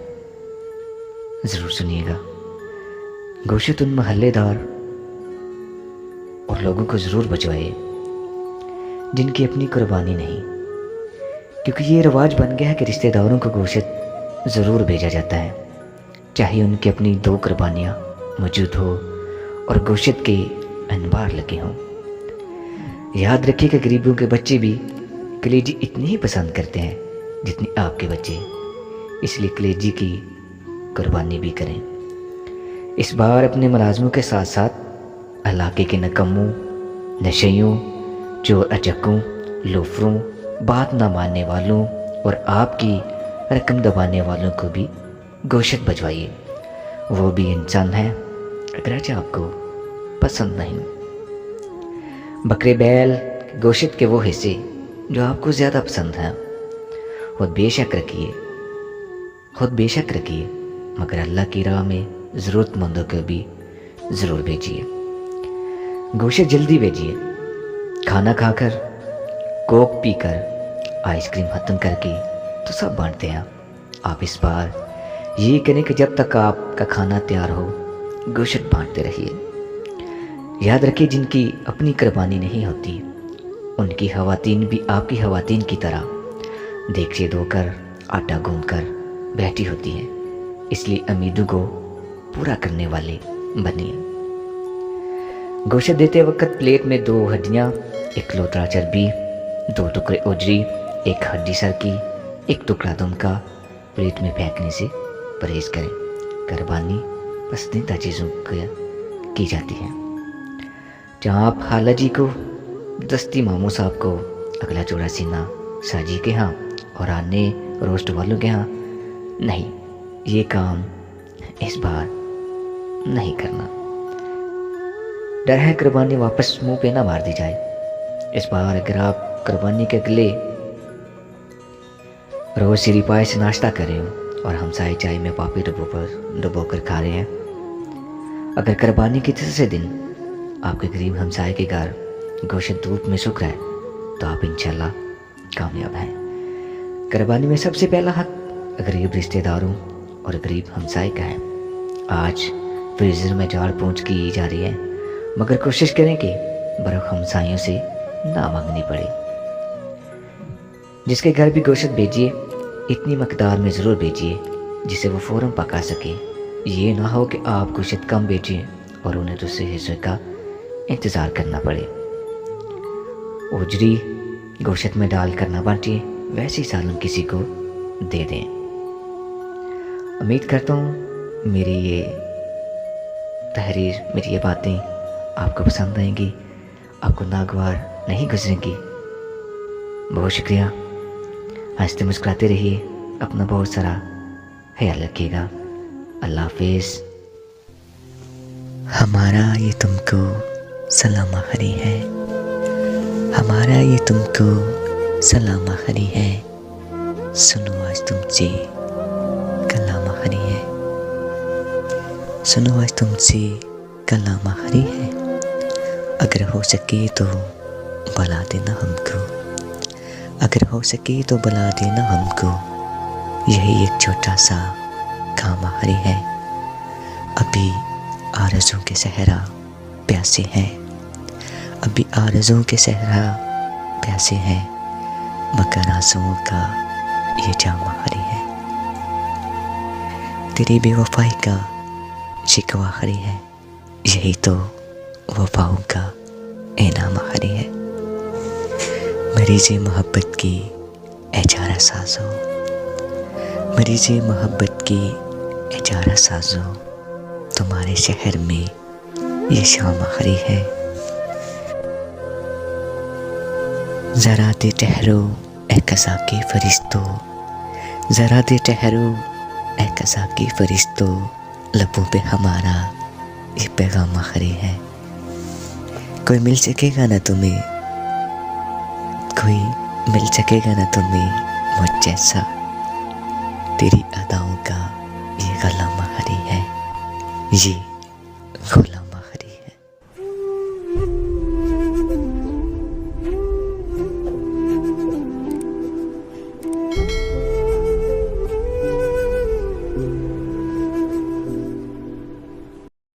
ज़रूर सुनिएगा। गोशत उन महल्लेदार और लोगों को ज़रूर बचवाइए जिनकी अपनी कुर्बानी नहीं, क्योंकि ये रिवाज बन गया है कि रिश्तेदारों को गोशत ज़रूर भेजा जाता है, चाहे उनकी अपनी 2 कुर्बानियाँ मौजूद हो और गोशत के अनबार लगे हों। याद रखिए कि गरीबों के बच्चे भी कलेजी इतनी ही पसंद करते हैं जितनी आपके बच्चे, इसलिए कलेजी की कुर्बानी भी करें। इस बार अपने मुलाजमों के साथ साथ इलाके के नकम्मों, नशइयों, चोर अचक्कों, लोफरों, बात ना मानने वालों और आपकी रकम दबाने वालों को भी गोशत भिजवाइए। वो भी इंसान है, अगरचे आपको पसंद नहीं। बकरे बैल गोशत के वो हिस्से जो आपको ज़्यादा पसंद हैं खुद बेशक रखिए, मगर अल्लाह की राह में ज़रूरतमंदों को भी ज़रूर भेजिए। गोशत जल्दी भेजिए। खाना खाकर, कोक पीकर, आइसक्रीम ख़त्म करके तो सब बांटते हैं। आप इस बार ये करें कि जब तक आपका खाना तैयार हो गोशत बांटते रहिए। याद रखिए, जिनकी अपनी कुर्बानी नहीं होती उनकी ख़वातीन भी आपकी ख़वातीन की तरह देगचे धोकर, आटा गूंथकर बैठी होती हैं, इसलिए उम्मीदों को पूरा करने वाले बनिए। गोशत देते वक्त प्लेट में 2 हड्डियाँ, 1 लोटा चर्बी, 2 टुकड़े उजरी, 1 हड्डी सर की, 1 टुकड़ा दुम का प्लेट में फेंकने से परहेज करें। कुर्बानी पसंदीदा चीज़ों की जाती है। जहाँ आप खाला जी को, दस्ती मामू साहब को अगला जोड़ा सीना साजी के यहाँ और आने रोस्ट वालों के यहाँ नहीं, ये काम इस बार नहीं करना। डर है कुर्बानी वापस मुंह पे ना मार दी जाए। इस बार अगर आप कुर्बानी के अगले रोज़ सिरी पाए से नाश्ता कर रहे हो और हमसाए चाय में पापी डुबो कर खा रहे हैं, अगर कुर्बानी के तीसरे दिन आपके गरीब हमसाए के घर गोशत धूप में सूख रहा है तो आप इंशाल्लाह कामयाब हैं। कुर्बानी में सबसे पहला हक गरीब रिश्तेदारों और गरीब हमसाए का है। आज फ्रीज़र में झाड़ पूंछ की जा रही है, मगर कोशिश करें कि बर्फ हमसाइयों से ना मांगनी पड़े। जिसके घर भी गोशत भेजिए, इतनी मकदार में ज़रूर भेजिए जिसे वो फ़ौरन पका सके। ये ना हो कि आप गोशत कम भेजिए और उन्हें दूसरे हिस्से का इंतज़ार करना पड़े। उजरी गोशत में डाल कर ना बांटिए, वैसे ही सालन किसी को दे दें। उम्मीद करता हूँ मेरी ये तहरीर, मेरी ये बातें आपको पसंद आएंगी, आपको नागवार नहीं गुजरेंगी। बहुत शुक्रिया। हंसते मुस्कुराते रहिए, अपना बहुत सारा ख्याल रखिएगा। अल्लाह हाफिज़। हमारा ये तुमको सलाम आखिरी है, हमारा ये तुमको सलाम आखिरी है। सुनो आज तुमसे कलाम आखिरी है, सुनो आज तुमसे कलाम आखिरी है। अगर हो सके तो बुला देना हमको, अगर हो सके तो बुला देना हमको। यही एक छोटा सा काम आखिरी है। अभी आरज़ों के सहरा प्यासे हैं, अभी आरज़ों के सहरा प्यासे हैं, मगर आंसुओं का ये जाम आखिरी है। तेरी बेवफाई का शिकवा आखिरी है, यही तो वफाओं का इनाम आखिरी है। मरीज़े मोहब्बत की एजारा साजो, मरीज़े मोहब्बत की एजारा साजो, तुम्हारे शहर में ये शाम आखिरी है। ज़रा दे ठहरो ए कज़ा के फरिश्तों, ज़रा दे ठहरो ए कज़ा के फरिश्तों, लबों पे हमारा ये पैगाम आखिरी है। कोई मिल सकेगा ना तुम्हें, कोई मिल सकेगा ना तुम्हें मुझ जैसा, तेरी अदाओं का ये गला आखिरी है, ये गुलाम